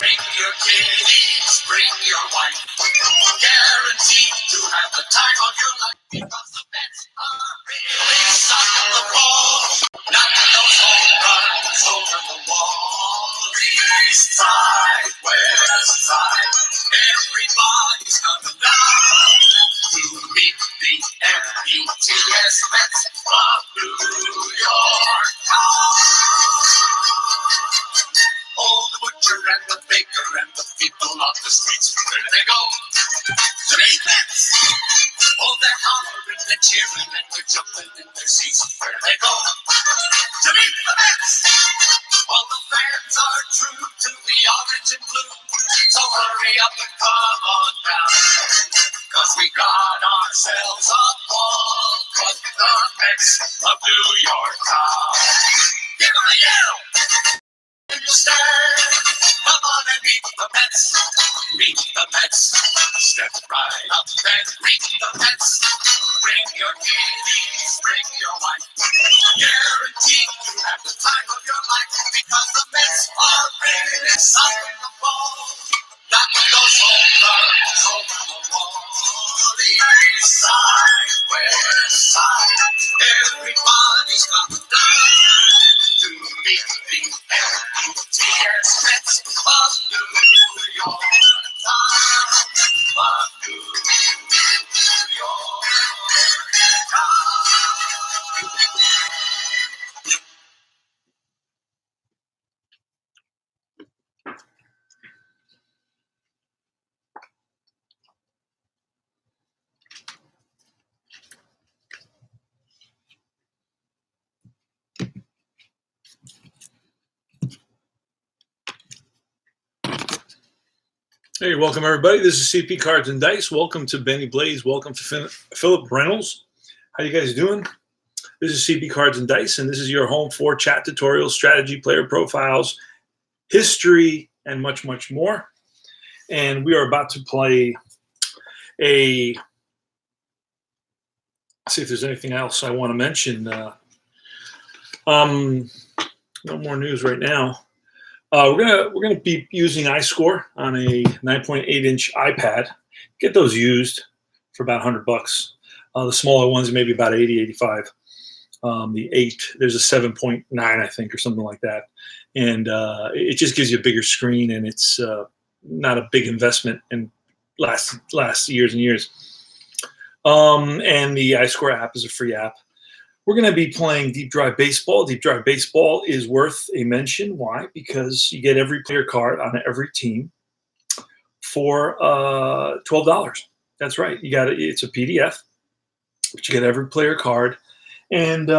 Bring your kiddies, bring your wife. Guaranteed to have the time of your life because the Mets are really sucking the ball. Knocking those home runs over the wall. East side, west side, everybody's coming down to meet the METS Mets of New York town. Oh, the butcher and the baker and the people on the streets, where do they go? To meet Mets. Oh, they're hollering, they're cheering, and they're jumping in their seats. Where do they go? To meet the Mets. All the fans are true to the orange and blue, so hurry up and come on down, 'cause we got ourselves a ball with the Mets of New York town. Give them a yell! Stand. Come on and meet the Mets. Meet the Mets. Step right up and meet the Mets. Bring your kiddies, bring your wife. Guaranteed to have the time of your life because the Mets are really sucking the ball. Knocking those home runs over the wall. East side, west side, everybody's coming down to meet the METS Mets of New York town. Of New York town. Hey, welcome everybody. This is CP Cards and Dice. Welcome to Benny Blaze. Welcome to Philip Reynolds. How you guys doing? This is CP Cards and Dice, and this is your home for chat tutorials, strategy, player profiles, history, and much, much more. And we are about to play a. Let's see if there's anything else I want to mention. No more news right now. We're gonna be using iScore on a 9.8-inch iPad. Get those used for about $100. The smaller ones maybe about 80, 85. The 8, there's a 7.9, I think, or something like that. And it just gives you a bigger screen, and it's not a big investment and lasts years and years. And the iScore app is a free app. We're going to be playing Deep Drive Baseball. Deep Drive Baseball is worth a mention. Why? Because you get every player card on every team for $12. That's right. You got it. It's a PDF, but you get every player card, and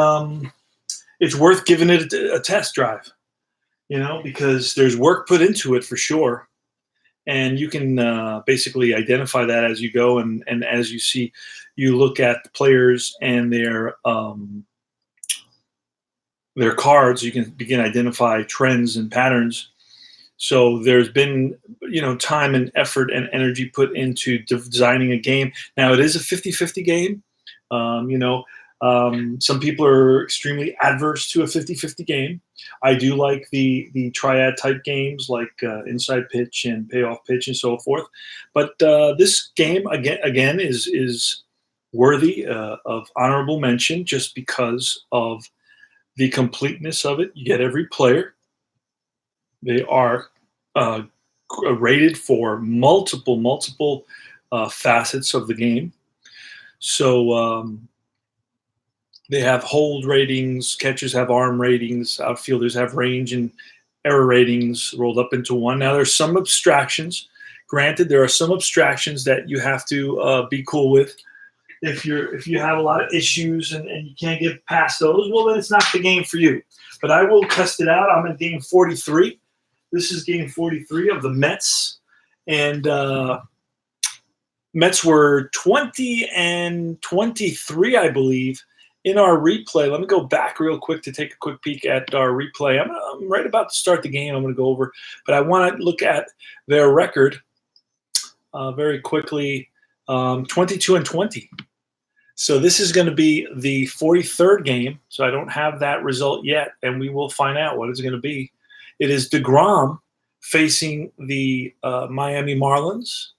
it's worth giving it a test drive. You know, because there's work put into it for sure, and you can basically identify that as you go, and as you see. You look at the players and their cards. You can begin to identify trends and patterns. So there's been, time and effort and energy put into designing a game. Now it is a 50-50 game. Some people are extremely adverse to a 50-50 game. I do like the triad type games like inside pitch and payoff pitch and so forth. But this game again is worthy of honorable mention just because of the completeness of it. You get every player. They are rated for multiple facets of the game. So they have hold ratings, catchers have arm ratings, outfielders have range and error ratings rolled up into one. Now there's some abstractions. Granted, there are some abstractions that you have to be cool with. If you have a lot of issues and you can't get past those, well, then it's not the game for you. But I will test it out. I'm at game 43. This is game 43 of the Mets. And Mets were 20 and 23, I believe, in our replay. Let me go back real quick to take a quick peek at our replay. I'm right about to start the game. I'm going to go over. But I want to look at their record very quickly. 22 and 20. So this is going to be the 43rd game. So I don't have that result yet, and we will find out what it's going to be. It is deGrom facing the Miami Marlins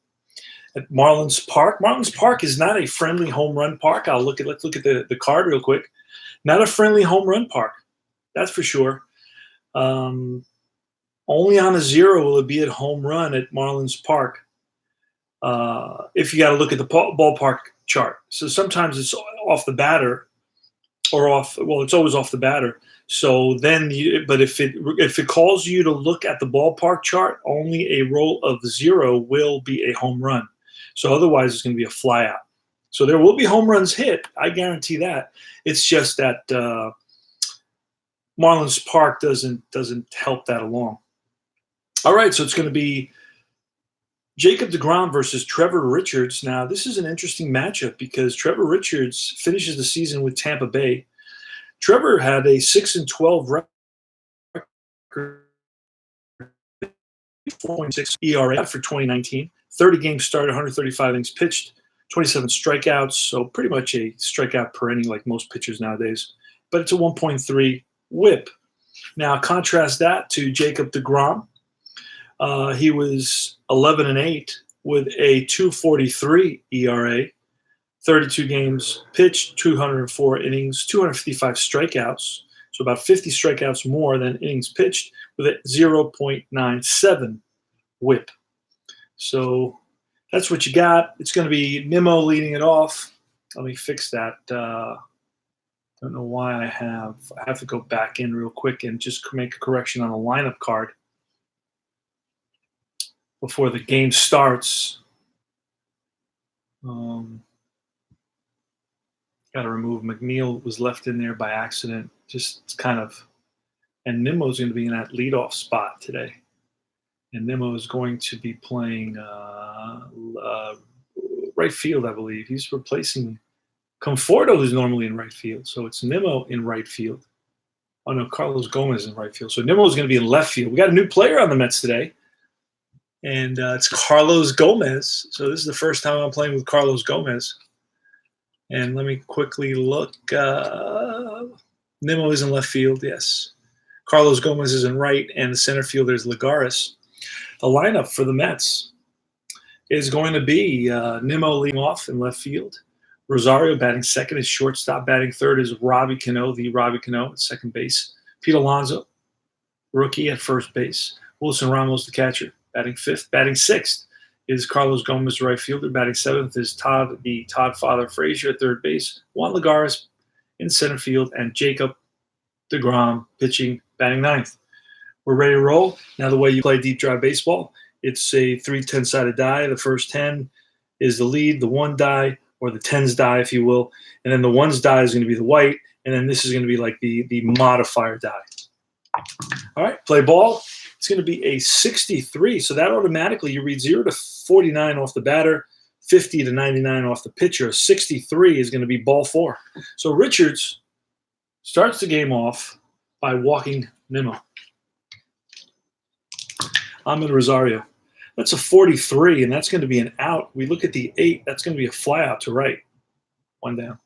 at Marlins Park. Marlins Park is not a friendly home run park. Let's look at the card real quick. Not a friendly home run park, that's for sure. Only on a 0 will it be at home run at Marlins Park. If you got to look at the ballpark chart. So sometimes it's off the batter or off. Well, it's always off the batter. So then, but if it calls you to look at the ballpark chart, only a roll of 0 will be a home run. So otherwise, it's going to be a flyout. So there will be home runs hit. I guarantee that. It's just that Marlins Park doesn't help that along. All right, so it's going to be Jacob deGrom versus Trevor Richards. Now, this is an interesting matchup because Trevor Richards finishes the season with Tampa Bay. Trevor had a 6-12 record, 4.6 ERA for 2019. 30 games started, 135 innings pitched, 27 strikeouts, so pretty much a strikeout per inning like most pitchers nowadays. But it's a 1.3 WHIP. Now, contrast that to Jacob deGrom. He was 11-8 with a 2.43 ERA, 32 games pitched, 204 innings, 255 strikeouts, so about 50 strikeouts more than innings pitched, with a 0.97 WHIP. So that's what you got. It's going to be Nimmo leading it off. Let me fix that. Don't know why I have to go back in real quick and just make a correction on the lineup card before the game starts. Got to remove McNeil, was left in there by accident. Just kind of, and Nimmo's going to be in that leadoff spot today. And Nimmo is going to be playing right field, I believe. He's replacing Conforto, who's normally in right field. So it's Nimmo in right field. Oh, no, Carlos Gomez in right field. So Nimmo is going to be in left field. We got a new player on the Mets today, and it's Carlos Gomez. So this is the first time I'm playing with Carlos Gomez. And let me quickly look. Nimmo is in left field, yes. Carlos Gomez is in right, and the center fielder is Lagares. The lineup for the Mets is going to be Nimmo leading off in left field. Rosario batting second. His shortstop batting third is Robbie Cano, the Robbie Cano at second base. Pete Alonso, rookie at first base. Wilson Ramos, the catcher, batting fifth. Batting sixth is Carlos Gomez, right fielder. Batting seventh is Todd Father Frazier at third base. Juan Lagares in center field, and Jacob deGrom pitching, batting ninth. We're ready to roll. Now, the way you play deep drive baseball, it's a 3 10-sided die. The first 10 is the lead, the 1 die, or the 10s die, if you will. And then the 1s die is going to be the white, and then this is going to be like the modifier die. All right, play ball. It's going to be a 63. So that automatically, you read 0 to 49 off the batter, 50 to 99 off the pitcher. A 63 is going to be ball 4. So Richards starts the game off by walking Nimmo. Ahmed Rosario. That's a 43, and that's going to be an out. We look at the 8. That's going to be a fly out to right. 1 down.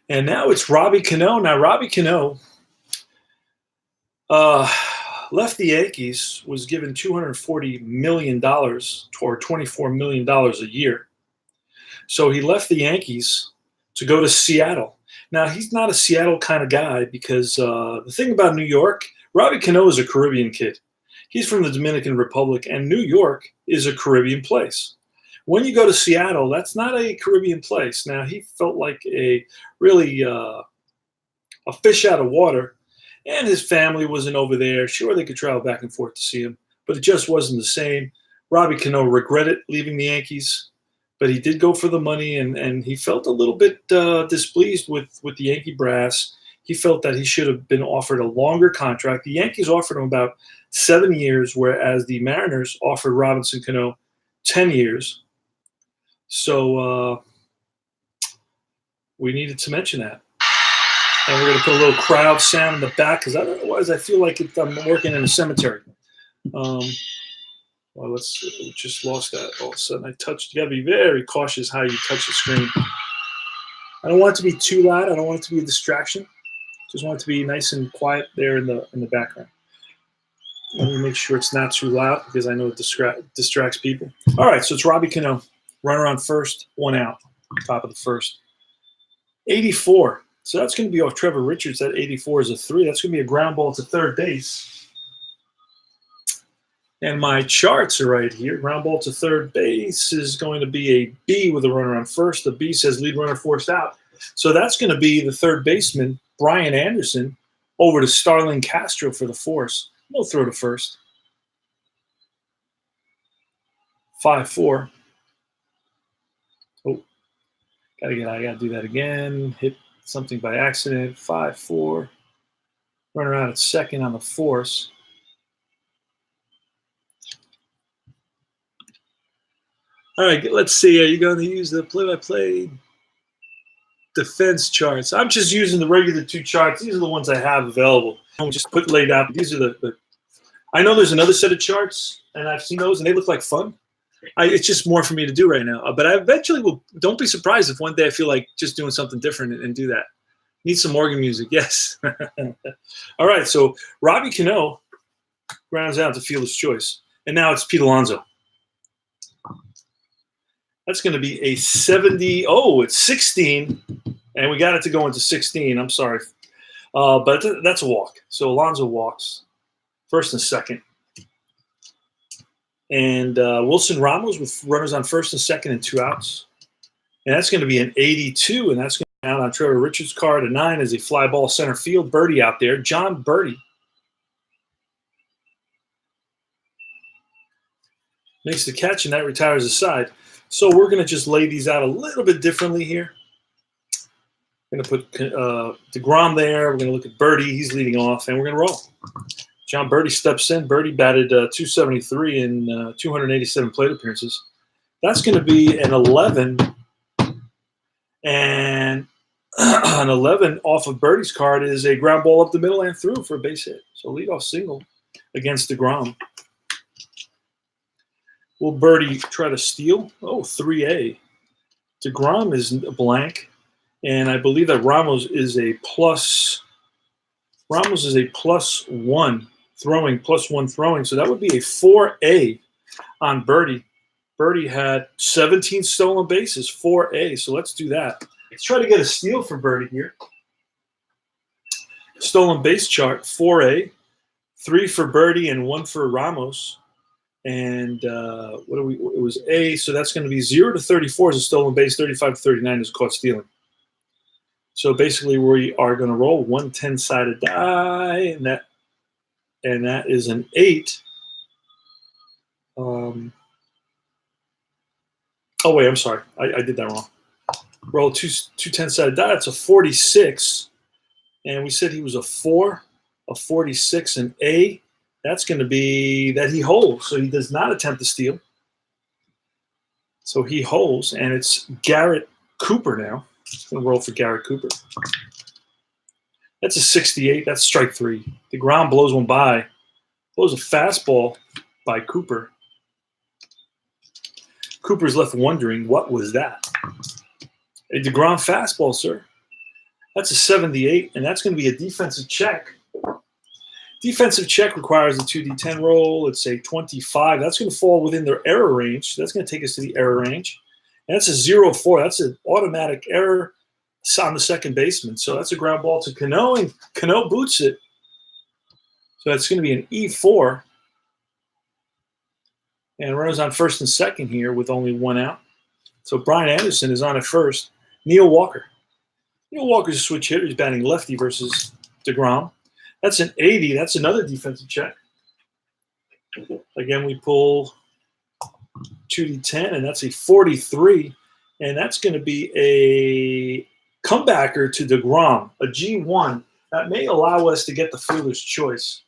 And now it's Robbie Cano. Now, Robbie Cano left the Yankees, was given $240 million or $24 million a year. So he left the Yankees to go to Seattle. Now, he's not a Seattle kind of guy because the thing about New York, Robbie Cano is a Caribbean kid. He's from the Dominican Republic, and New York is a Caribbean place. When you go to Seattle, that's not a Caribbean place. Now, he felt like a really a fish out of water, and his family wasn't over there. Sure, they could travel back and forth to see him, but it just wasn't the same. Robbie Cano regretted leaving the Yankees, but he did go for the money, and he felt a little bit displeased with the Yankee brass. He felt that he should have been offered a longer contract. The Yankees offered him about 7 years, whereas the Mariners offered Robinson Cano 10 years. So we needed to mention that. And we're going to put a little crowd sound in the back because otherwise I feel like I'm working in a cemetery. Well, we just lost that. All of a sudden I touched. You got to be very cautious how you touch the screen. I don't want it to be too loud. I don't want it to be a distraction. Just want it to be nice and quiet there in the background. Let me make sure it's not too loud because I know it distracts people. All right, so it's Robbie Cano, runner on first, 1 out, top of the first. 84. So that's going to be off Trevor Richards. That 84 is a 3. That's going to be a ground ball to third base. And my charts are right here. Ground ball to third base is going to be a B with a runner on first. The B says lead runner forced out. So that's going to be the third baseman, Brian Anderson, over to Starling Castro for the force. No throw to first. 5-4. Oh, I gotta do that again. Hit something by accident. 5-4. Runner out at second on the force. All right, let's see. Are you going to use the play-by-play defense charts? I'm just using the regular 2 charts. These are the ones I have available. I'll just put laid out. These are the I know there's another set of charts, and I've seen those, and they look like fun. It's just more for me to do right now. But I eventually will. Don't be surprised if one day I feel like just doing something different and do that. Need some organ music, yes. All right, so Robbie Cano grounds out to fielder's choice, and now it's Pete Alonso. That's going to be a 70. Oh, it's 16, and we got it to go into 16. I'm sorry, but that's a walk. So Alonso walks first and second, and Wilson Ramos with runners on first and second and 2 outs, and that's going to be an 82, and that's going to be out on Trevor Richards' card. A 9 as a fly ball center field. Birdie out there, John Birdie makes the catch, and that retires the side. So we're going to just lay these out a little bit differently here. We're going to put deGrom there. We're going to look at Birdie. He's leading off, and we're going to roll. John Birdie steps in. Birdie batted 273 in 287 plate appearances. That's going to be an 11. And an 11 off of Birdie's card is a ground ball up the middle and through for a base hit. So leadoff single against deGrom. Will Birdie try to steal? Oh, 3A. deGrom is blank, and I believe that Ramos is a plus. Ramos is a +1 throwing, +1 throwing. So that would be a 4A on Birdie. Birdie had 17 stolen bases, 4A. So let's do that. Let's try to get a steal for Birdie here. Stolen base chart, 4A, 3 for Birdie and 1 for Ramos. And it was A, so that's going to be 0 to 34 is a stolen base, 35 to 39 is caught stealing. So basically we are going to roll 1 10-sided die, and that is an 8. Oh wait, I'm sorry, I did that wrong. Roll 2 10-sided die, that's a 46, and we said he was a 4, a 46, an A. That's going to be that he holds, so he does not attempt to steal. So he holds, and it's Garrett Cooper now. Going to roll for Garrett Cooper. That's a 68. That's strike 3. deGrom blows one by. Blows a fastball by Cooper. Cooper's left wondering, what was that? A deGrom fastball, sir. That's a 78, and that's going to be a defensive check. Defensive check requires a 2D10 roll. It's a 25. That's going to fall within their error range. That's going to take us to the error range. And that's a 0-4. That's an automatic error on the second baseman. So that's a ground ball to Cano, and Cano boots it. So that's going to be an E4. And runners on first and second here with only 1 out. So Brian Anderson is on at first. Neil Walker. Neil Walker's a switch hitter. He's batting lefty versus deGrom. That's an 80. That's another defensive check. Again, we pull 2D10, and that's a 43. And that's going to be a comebacker to deGrom, a G1. That may allow us to get the fielder's choice.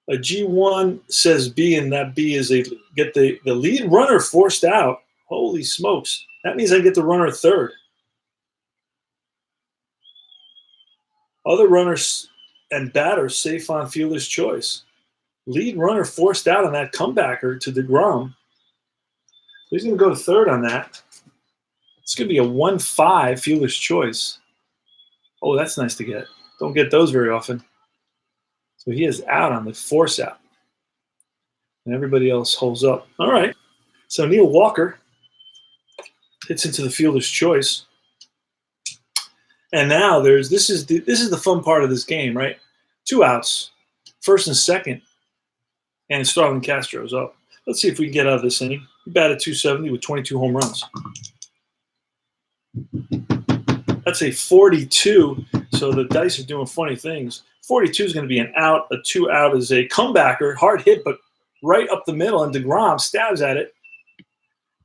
A G1 says B, and that B is get the lead runner forced out. Holy smokes. That means I get the runner third. Other runners and batters safe on fielder's choice. Lead runner forced out on that comebacker to deGrom. He's going to go to third on that. It's going to be a 1-5 fielder's choice. Oh, that's nice to get. Don't get those very often. So he is out on the force out. And everybody else holds up. All right. So Neil Walker hits into the fielder's choice. And now this is the fun part of this game, right? 2 outs, first and second, and Starlin Castro's up. Let's see if we can get out of this inning. He batted .270 with 22 home runs. That's a 42, so the dice are doing funny things. 42 is going to be an out. A 2 out is a comebacker, hard hit, but right up the middle, and deGrom stabs at it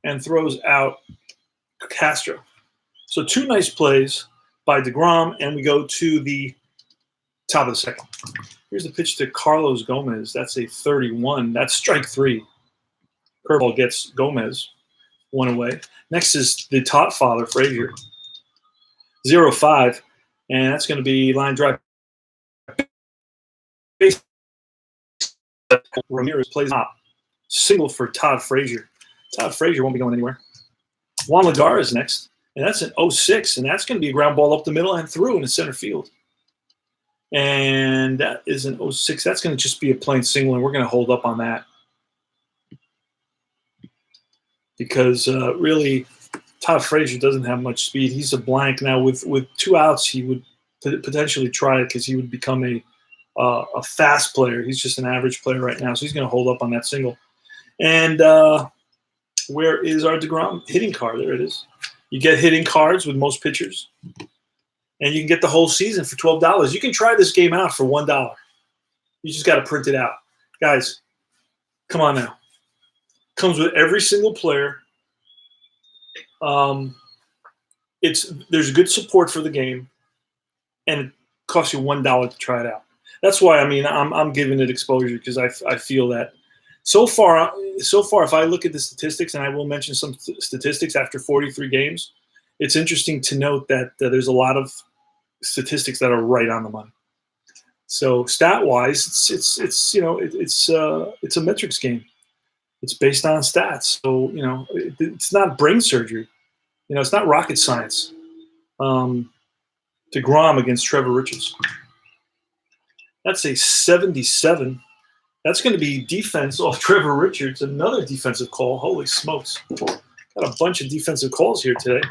and throws out Castro. So 2 nice plays by deGrom, and we go to the top of the second. Here's the pitch to Carlos Gomez. That's a 31. That's strike 3. Curveball gets Gomez 1 away. Next is the top father, Frazier. 0-5, and that's going to be line drive. Ramirez plays top. Single for Todd Frazier. Todd Frazier won't be going anywhere. Juan Lagar is next, and that's an 0-6, and that's going to be a ground ball up the middle and through in the center field. And that is an 0-6. That's going to just be a plain single, and we're going to hold up on that. Because really, Todd Frazier doesn't have much speed. He's a blank. Now, with 2 outs, he would potentially try it because he would become a fast player. He's just an average player right now, so he's going to hold up on that single. And where is our deGrom hitting card? There it is. You get hitting cards with most pitchers, and you can get the whole season for $12. You can try this game out for $1. You just got to print it out. Guys, come on now. Comes with every single player. There's good support for the game, and it costs you $1 to try it out. That's why I'm giving it exposure because I feel that so far if I look at the statistics, and I will mention some statistics after 43 games, it's interesting to note that there's a lot of statistics that are right on the money. So stat wise, it's a metrics game. It's based on stats. So, it's not brain surgery. It's not rocket science. deGrom against Trevor Richards. That's a 77. That's going to be defense off Trevor Richards. Another defensive call. Holy smokes. Got a bunch of defensive calls here today.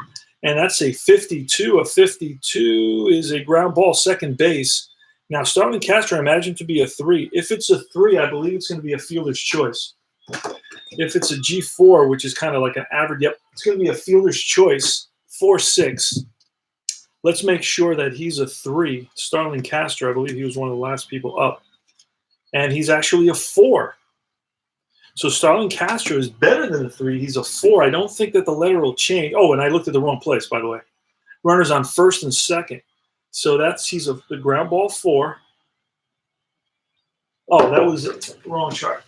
And that's a 52. A 52 is a ground ball second base. Now, Starlin Castro, I imagine to be a 3. If it's a 3, I believe it's going to be a fielder's choice. If it's a G4, which is kind of like an average, it's going to be a fielder's choice, 4-6. Let's make sure that he's a 3. Starlin Castro, I believe he was one of the last people up. And he's actually a 4. So Starlin Castro is better than a 3. He's a 4. I don't think that the letter will change. Oh, and I looked at the wrong place, by the way. Runners on first and second. So he's the ground ball 4. Oh, that was the wrong chart.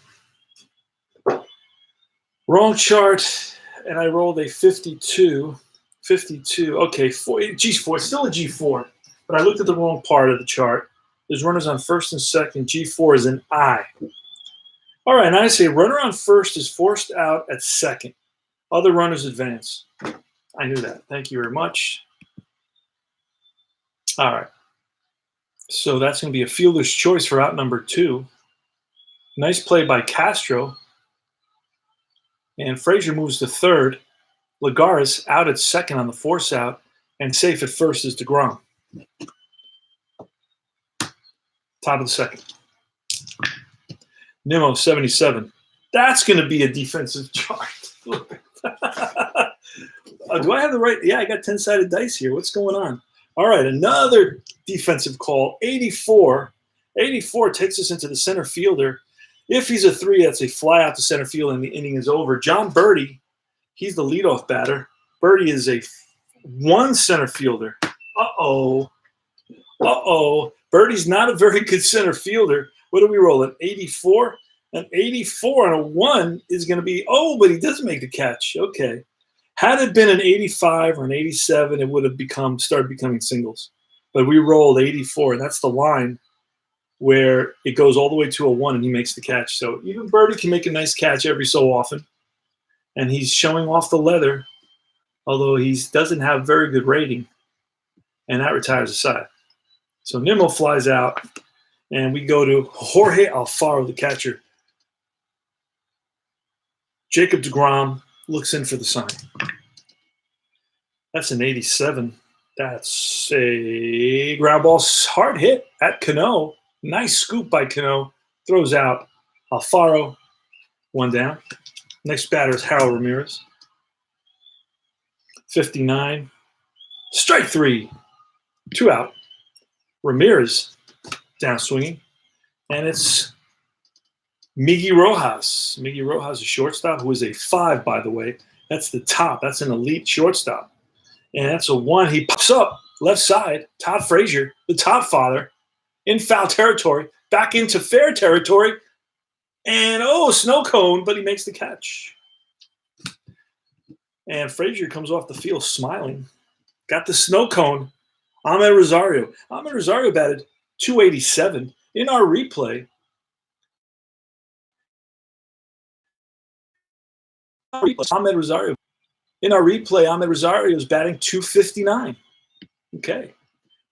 Wrong chart, and I rolled a 52. 52. Okay, G4. It's still a G4, but I looked at the wrong part of the chart. There's runners on first and second. G4 is an I. All right, and I say runner on first is forced out at second. Other runners advance. I knew that. Thank you very much. All right. So that's going to be a fielder's choice for out number 2. Nice play by Castro. And Frazier moves to third. Lagares out at second on the force out. And safe at first is deGrom. Top of the second. Nimmo, 77. That's going to be a defensive chart. Do I have the right? Yeah, I got 10-sided dice here. What's going on? All right, another defensive call. 84. 84 takes us into the center fielder. If he's a 3, that's a fly out to center field, and the inning is over. John Birdie, he's the leadoff batter. Birdie is a 1 center fielder. Uh-oh. Birdie's not a very good center fielder. What do we roll? An 84? An 84 on a 1 is going to be, but he does make the catch. Okay. Had it been an 85 or an 87, it would have started becoming singles. But we rolled 84, and that's the line where it goes all the way to a 1 and he makes the catch. So even Birdie can make a nice catch every so often. And he's showing off the leather, although he doesn't have very good rating. And that retires the side. So Nimmo flies out, and we go to Jorge Alfaro, the catcher. Jacob deGrom looks in for the sign. That's an 87. That's a ground ball, hard hit at Cano. Nice scoop by Cano. Throws out Alfaro. One down. Next batter is Harold Ramirez. 59. Strike three. Two out. Ramirez down swinging. And it's Miggy Rojas. Miggy Rojas, a shortstop, who is a 5, by the way. That's the top. That's an elite shortstop. And that's a 1. He pops up left side. Todd Frazier, the top father, in foul territory, back into fair territory. And, snow cone, but he makes the catch. And Frazier comes off the field smiling. Got the snow cone. Ahmed Rosario. Ahmed Rosario batted 287. In our replay, Ahmed Rosario. In our replay, Ahmed Rosario is batting 259. Okay.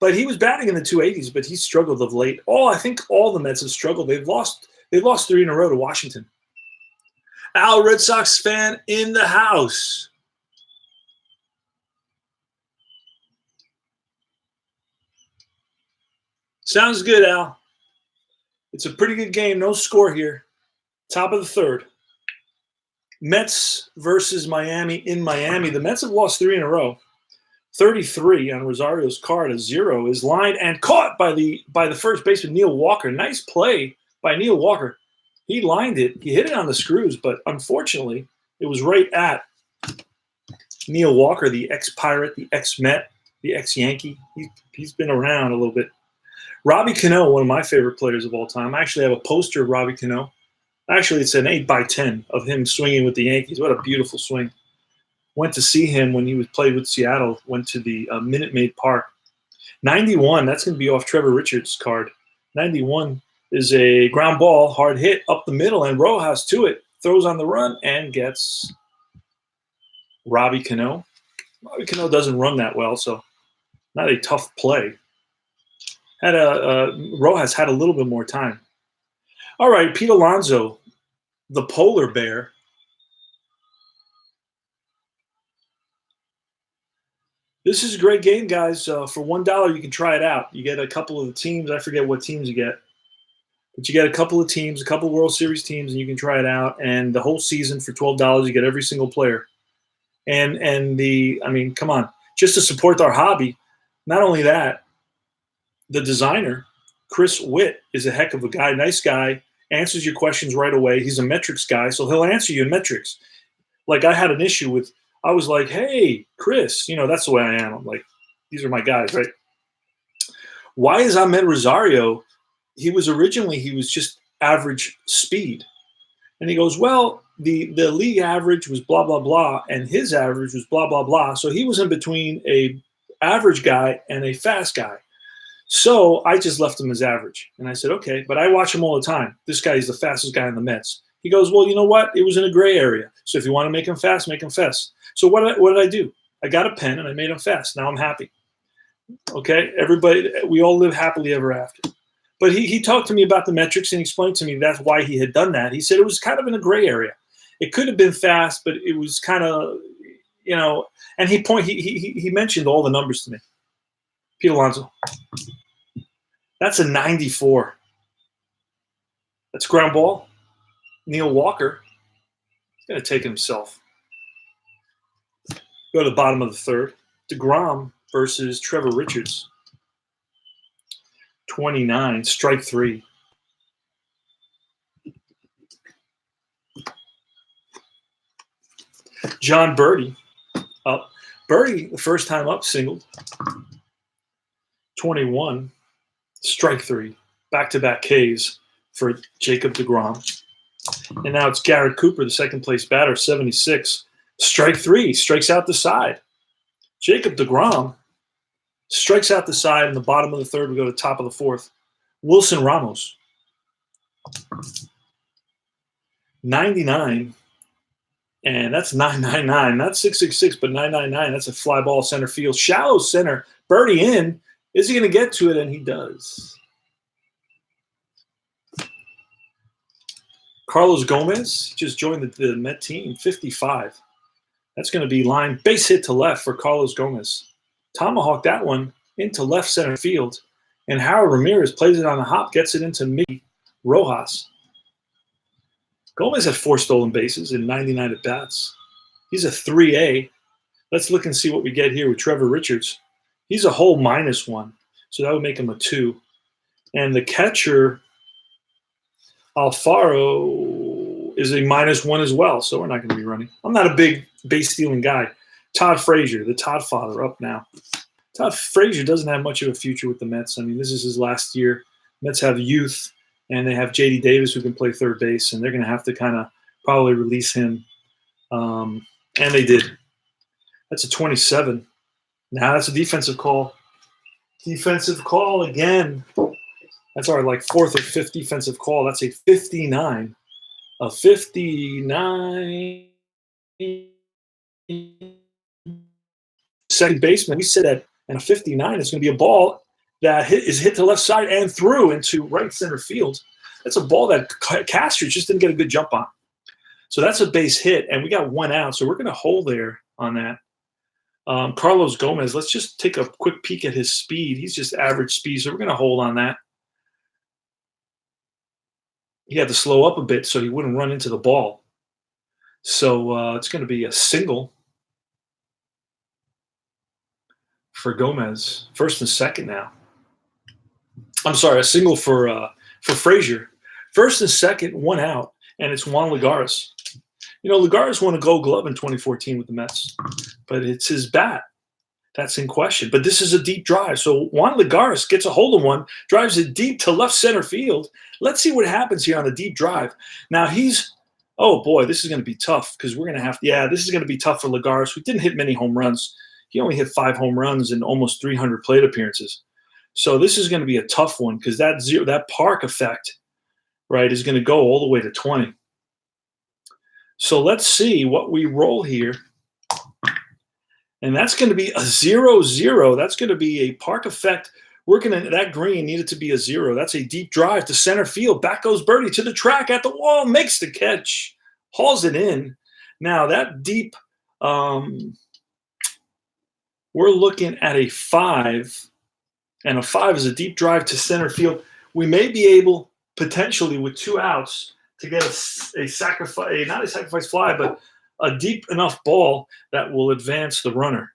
But he was batting in the 280s, but he struggled of late. I think all the Mets have struggled. They've lost 3 in a row to Washington. Al, Red Sox fan in the house. Sounds good, Al. It's a pretty good game. No score here. Top of the third. Mets versus Miami in Miami. The Mets have lost 3 in a row. 33 on Rosario's card. A 0 is lined and caught by the first baseman, Neil Walker. Nice play by Neil Walker. He lined it. He hit it on the screws, but unfortunately, it was right at Neil Walker, the ex-Pirate, the ex-Met, the ex-Yankee. He's been around a little bit. Robbie Cano, one of my favorite players of all time. I actually have a poster of Robbie Cano. Actually, it's an 8x10 of him swinging with the Yankees. What a beautiful swing. Went to see him when he played with Seattle. Went to the Minute Maid Park. 91, that's going to be off Trevor Richards' card. 91 is a ground ball, hard hit up the middle, and Rojas to it. Throws on the run and gets Robbie Cano. Robbie Cano doesn't run that well, so not a tough play. Rojas had a little bit more time. All right, Pete Alonso, the polar bear. This is a great game, guys. For $1, you can try it out. You get a couple of the teams. I forget what teams you get. But you get a couple of teams, a couple of World Series teams, and you can try it out. And the whole season for $12, you get every single player. And come on. Just to support our hobby, not only that, the designer, Chris Witt, is a heck of a guy, nice guy, answers your questions right away. He's a metrics guy, so he'll answer you in metrics. Like I had an issue with, I was like, hey, Chris, that's the way I am. I'm like, these are my guys, right? Why is Ahmed Rosario, he was just average speed. And he goes, well, the league average was blah, blah, blah, and his average was blah, blah, blah. So he was in between a average guy and a fast guy. So I just left him as average. And I said, okay, but I watch him all the time. This guy is the fastest guy in the Mets. He goes, well, you know what? It was in a gray area. So if you want to make him fast, make him fast. So what did I do? I got a pen and I made him fast. Now I'm happy. Okay, everybody, we all live happily ever after. But he talked to me about the metrics and explained to me that's why he had done that. He said it was kind of in a gray area. It could have been fast, but it was kind of, and he mentioned all the numbers to me. Pete Alonso. That's a 94. That's ground ball. Neil Walker. He's going to take it himself. Go to the bottom of the third. deGrom versus Trevor Richards. 29, strike 3. John Birdie up. Birdie, the first time up, singled. 21, strike 3. Back-to-back Ks for Jacob deGrom. And now it's Garrett Cooper, the second place batter, 76. Strike 3, strikes out the side. Jacob deGrom strikes out the side in the bottom of the third. We go to the top of the fourth. Wilson Ramos. 99. And that's 999. Not 666, but 999. That's a fly ball center field. Shallow center. Birdie in. Is he going to get to it? And he does. Carlos Gomez just joined the Met team, 55. That's going to be line base hit to left for Carlos Gomez. Tomahawk that one into left center field. And Harold Ramirez plays it on a hop, gets it into Miggy Rojas. Gomez had 4 stolen bases in 99 at-bats. He's a 3A. Let's look and see what we get here with Trevor Richards. He's a whole -1, so that would make him a 2. And the catcher, Alfaro, is a -1 as well, so we're not going to be running. I'm not a big base-stealing guy. Todd Frazier, the Todd father, up now. Todd Frazier doesn't have much of a future with the Mets. I mean, this is his last year. Mets have youth, and they have J.D. Davis who can play third base, and they're going to have to kind of probably release him. And they did. That's a 27. Now that's a defensive call. Defensive call again. That's our 4th or 5th defensive call. That's a 59. A 59. Second baseman. We said that, and a 59 is going to be a ball that is hit to the left side and through into right center field. That's a ball that Castro just didn't get a good jump on. So that's a base hit, and we got 1 out. So we're going to hold there on that. Carlos Gomez, let's just take a quick peek at his speed. He's just average speed, so we're going to hold on that. He had to slow up a bit so he wouldn't run into the ball. So it's going to be a single for Gomez. First and second now. I'm sorry, a single for Frazier. First and second, 1 out, and it's Juan Lagares. You know, Lagares won a Gold Glove in 2014 with the Mets, but it's his bat that's in question. But this is a deep drive. So Juan Lagares gets a hold of one, drives it deep to left center field. Let's see what happens here on the deep drive. Now oh boy, this is going to be tough because we're going to this is going to be tough for Lagares. We didn't hit many home runs. He only hit 5 home runs in almost 300 plate appearances. So this is going to be a tough one because that park effect, right, is going to go all the way to 20. So let's see what we roll here. And that's going to be a 0-0. That's going to be a park effect. That green needed to be a 0. That's a deep drive to center field. Back goes Birdie to the track at the wall, makes the catch, hauls it in. Now that deep, we're looking at a 5. And a 5 is a deep drive to center field. We may be able, potentially with 2 outs, to get a sacrifice, not a sacrifice fly, but a deep enough ball that will advance the runner.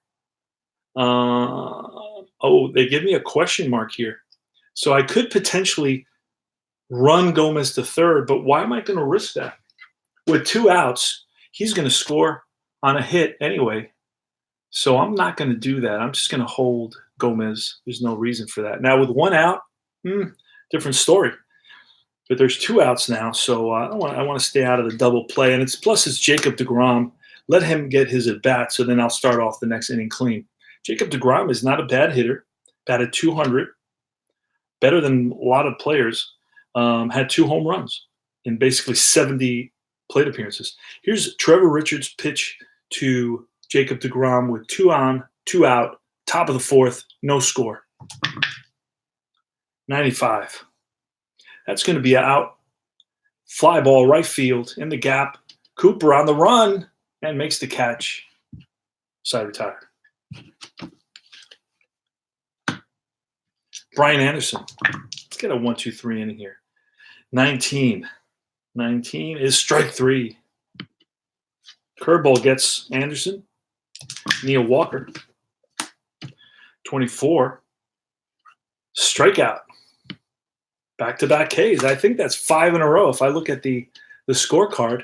They give me a question mark here. So I could potentially run Gomez to third, but why am I going to risk that? With 2 outs, he's going to score on a hit anyway. So I'm not going to do that. I'm just going to hold Gomez. There's no reason for that. Now with 1 out, different story. But there's 2 outs now, so I want to stay out of the double play. And it's Jacob deGrom. Let him get his at bat, so then I'll start off the next inning clean. Jacob deGrom is not a bad hitter. Batted 200, better than a lot of players. Had 2 home runs in basically 70 plate appearances. Here's Trevor Richards' pitch to Jacob deGrom with 2 on, 2 out, top of the 4th, no score. 95. That's going to be out. Fly ball right field in the gap. Cooper on the run and makes the catch. Side retired. Brian Anderson. Let's get a 1-2-3 inning here. 19. 19 is strike 3. Curveball gets Anderson. Neil Walker. 24. Strikeout. Back-to-back Ks. I think that's 5 in a row if I look at the scorecard,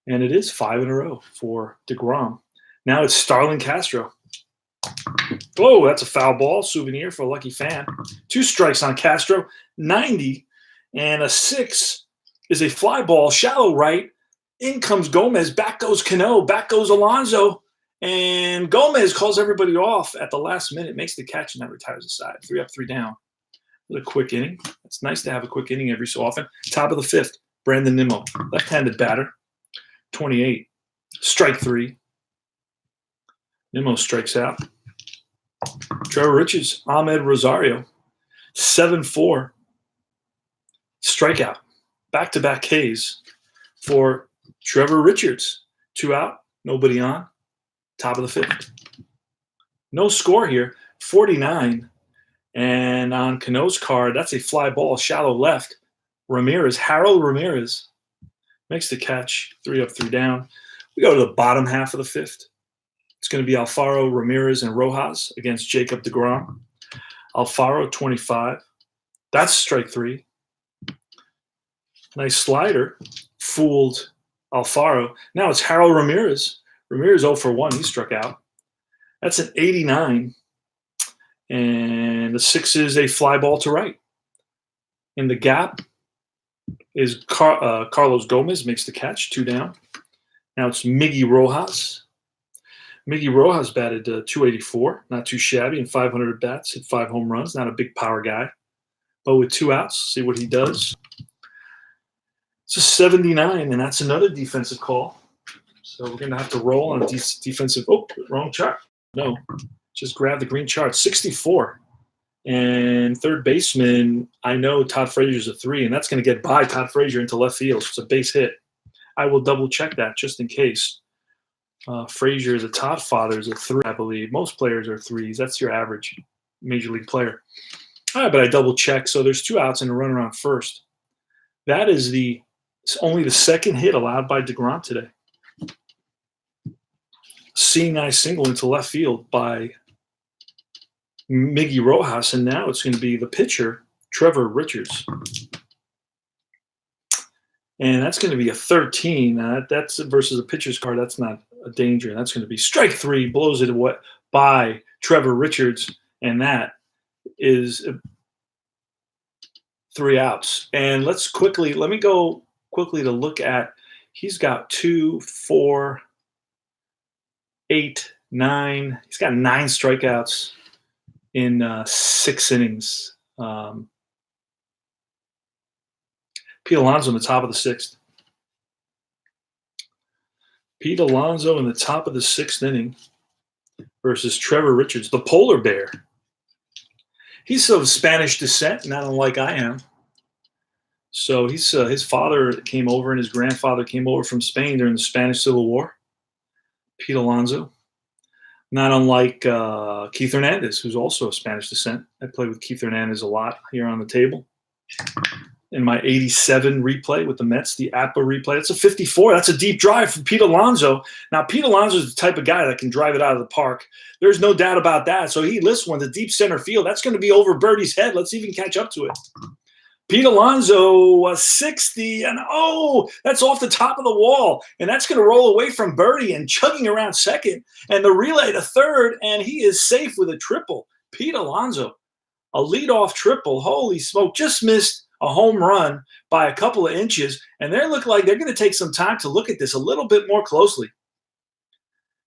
and it is 5 in a row for deGrom. Now it's Starlin Castro. Oh, that's a foul ball. Souvenir for a lucky fan. 2 strikes on Castro. 90, and a 6 is a fly ball, shallow right. In comes Gomez. Back goes Cano. Back goes Alonso. And Gomez calls everybody off at the last minute, makes the catch, and that retires the side. 3 up, 3 down. A quick inning. It's nice to have a quick inning every so often. Top of the 5th, Brandon Nimmo, left-handed batter, 28, strike 3. Nimmo strikes out. Trevor Richards, Ahmed Rosario, 7-4, strikeout, back-to-back Ks for Trevor Richards. 2 out, nobody on, top of the 5th. No score here, 49. And on Cano's card, that's a fly ball, shallow left. Harold Ramirez makes the catch, 3 up, 3 down. We go to the bottom half of the 5th. It's going to be Alfaro, Ramirez, and Rojas against Jacob deGrom. Alfaro, 25. That's strike 3. Nice slider. Fooled Alfaro. Now it's Harold Ramirez. Ramirez 0 for 1. He struck out. That's an 89. And the 6 is a fly ball to right. In the gap is Carlos Gomez, makes the catch, 2 down. Now it's Miggy Rojas. Miggy Rojas batted 284, not too shabby, and 500 at bats, hit 5 home runs. Not a big power guy, but with 2 outs, see what he does. It's a 79, and that's another defensive call. So we're going to have to roll on a defensive. Oh, wrong chart. No, just grab the green chart. 64. And third baseman, I know Todd Frazier's a 3, and that's going to get by Todd Frazier into left field. So it's a base hit. I will double check that just in case. Frazier is a Todd father is a 3, I believe. Most players are 3s. That's your average major league player. All right, but I double check. So there's 2 outs and a runner on first. That is only the second hit allowed by deGrom today. Seeing eye single into left field by Miggy Rojas, and now it's going to be the pitcher, Trevor Richards. And that's going to be a 13. That's versus a pitcher's card. That's not a danger. That's going to be strike 3, blows it by Trevor Richards, and that is 3 outs. And let me go quickly to look at, he's got 2, 4, 8, 9. He's got 9 strikeouts in 6 innings. Pete Alonso in the top of the 6th. Pete Alonso in the top of the 6th inning versus Trevor Richards, the polar bear. He's of Spanish descent, not unlike I am. So his father came over and his grandfather came over from Spain during the Spanish Civil War. Pete Alonso. Not unlike Keith Hernandez, who's also of Spanish descent. I played with Keith Hernandez a lot here on the table. In my 87 replay with the Mets, the APA replay. That's a 54. That's a deep drive from Pete Alonso. Now, Pete Alonso is the type of guy that can drive it out of the park. There's no doubt about that. So he lists one to deep center field. That's going to be over Birdie's head. Let's even catch up to it. Pete Alonso, 60, and that's off the top of the wall. And that's going to roll away from Birdie and chugging around second. And the relay to third, and he is safe with a triple. Pete Alonso, a leadoff triple. Holy smoke, just missed a home run by a couple of inches, and they look like they're going to take some time to look at this a little bit more closely.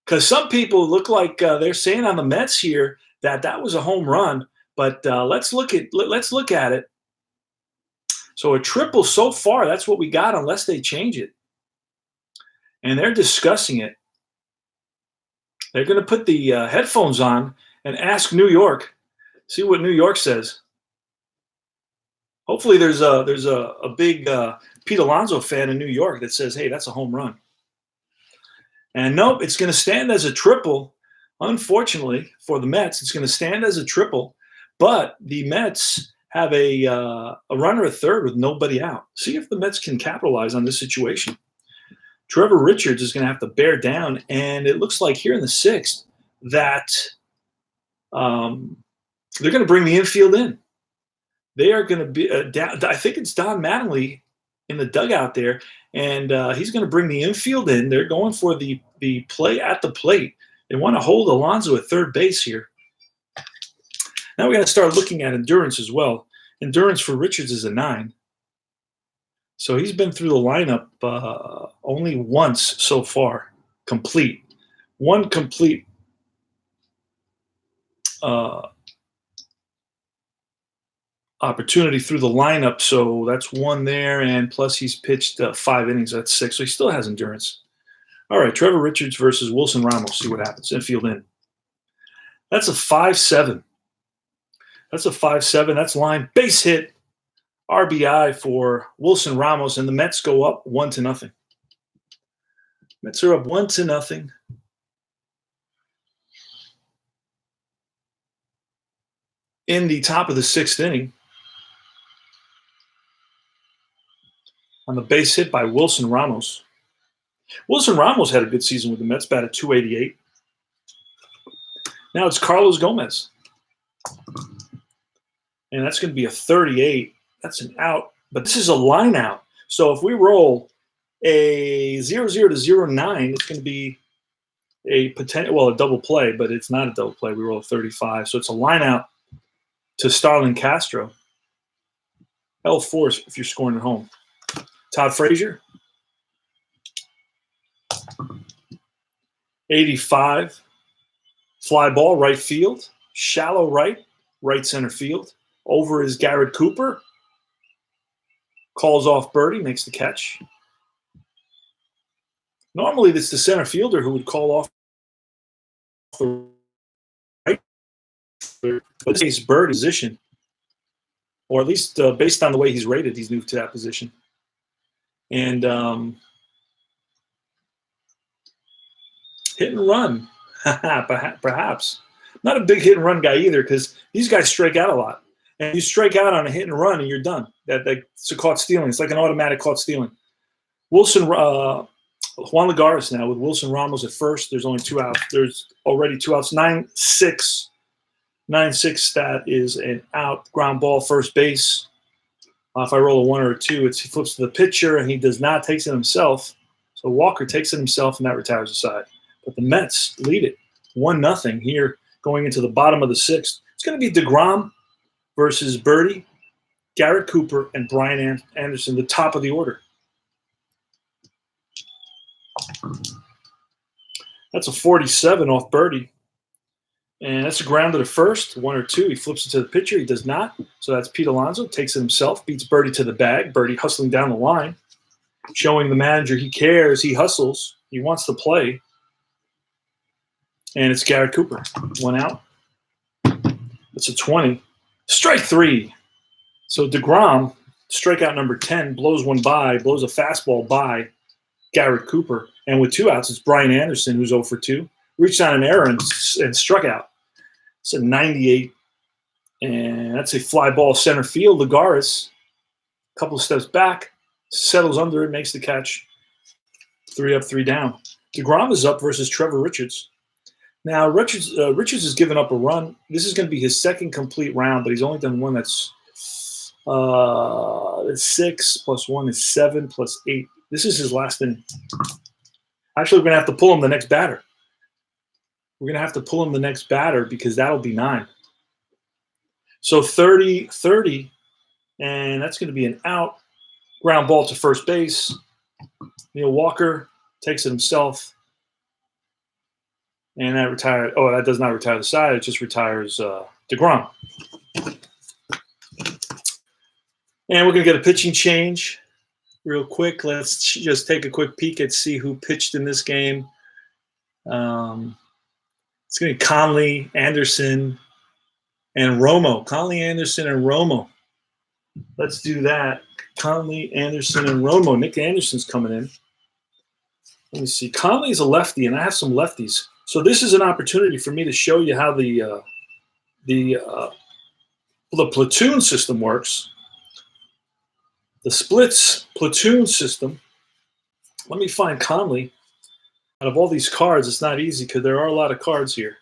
Because some people look like they're saying on the Mets here that was a home run, but let's look at it. So a triple so far, that's what we got unless they change it. And they're discussing it. They're going to put the headphones on and ask New York, see what New York says. Hopefully there's a big Pete Alonso fan in New York that says, hey, that's a home run. And nope, it's going to stand as a triple. Unfortunately for the Mets, it's going to stand as a triple. But the Mets have a runner at third with nobody out. See if the Mets can capitalize on this situation. Trevor Richards is going to have to bear down. And it looks like here in the 6th that they're going to bring the infield in. They are going to be I think it's Don Mattingly in the dugout there, and he's going to bring the infield in. They're going for the play at the plate. They want to hold Alonso at third base here. Now we got to start looking at endurance as well. Endurance for Richards is a 9. So he's been through the lineup only once so far, complete. One complete opportunity through the lineup, so that's 1 there, and plus he's pitched 5 innings, that's 6, so he still has endurance. All right, Trevor Richards versus Wilson Ramos, see what happens. Infield in. That's a 5-7. That's a 5-7. That's line. Base hit. RBI for Wilson Ramos, and the Mets go up 1-0. Mets are up 1-0. In the top of the 6th inning, on the base hit by Wilson Ramos. Wilson Ramos had a good season with the Mets, batted .288. Now it's Carlos Gomez. And that's going to be a 38. That's an out. But this is a line out. So if we roll a 0-0 to 0-9, it's going to be a potential, well, a double play, but it's not a double play. We roll a 35. So it's a line out to Starlin Castro. L4 if you're scoring at home. Todd Frazier. 85. Fly ball, right field. Shallow right, right center field. Over is Garrett Cooper. Calls off Birdie, makes the catch. Normally, it's the center fielder who would call off the right. But this case, Birdie position, or at least based on the way he's rated, he's moved to that position. And hit and run, perhaps. Not a big hit and run guy either, because these guys strike out a lot. And you strike out on a hit and run, and you're done. That's a caught stealing. It's like an automatic caught stealing. Wilson, Juan Lagares now with Wilson Ramos at first. There's only 2 outs. There's already 2 outs. 9-6. 9-6. That is an out. Ground ball, first base. If I roll a 1 or a 2, he flips to the pitcher, and he does not. Takes it himself. So Walker takes it himself, and that retires the side. But the Mets lead it 1-0 here going into the bottom of the 6th. It's going to be deGrom versus Birdie, Garrett Cooper, and Brian Anderson, the top of the order. That's a 47 off Birdie. And that's a grounder to first, 1 or 2. He flips it to the pitcher. He does not. So that's Pete Alonso. Takes it himself. Beats Birdie to the bag. Birdie hustling down the line. Showing the manager he cares. He hustles. He wants to play. And it's Garrett Cooper. 1 out. That's a 20. Strike 3. So deGrom, strikeout number 10, blows one by, blows a fastball by Garrett Cooper. And with 2 outs, it's Brian Anderson, who's 0 for 2. Reached on an error and struck out. It's a 98. And that's a fly ball center field. Lagares, a couple of steps back, settles under it, makes the catch. 3 up, 3 down. deGrom is up versus Trevor Richards. Now, Richards has given up a run. This is going to be his second complete round, but he's only done one that's 6 plus 1 is 7 plus 8. This is his last inning. Actually, we're going to have to pull him the next batter. We're going to have to pull him the next batter because that'll be 9. So 30, and that's going to be an out. Ground ball to first base. Neil Walker takes it himself. And that retired. Oh, that does not retire the side. It just retires deGrom. And we're going to get a pitching change real quick. Let's just take a quick peek and see who pitched in this game. It's going to be Conley, Anderson, and Romo. Conley, Anderson, and Romo. Let's do that. Conley, Anderson, and Romo. Nick Anderson's coming in. Let me see. Conley's a lefty, and I have some lefties. So this is an opportunity for me to show you how the platoon system works. The splits platoon system. Let me find Conley. Out of all these cards, it's not easy because there are a lot of cards here.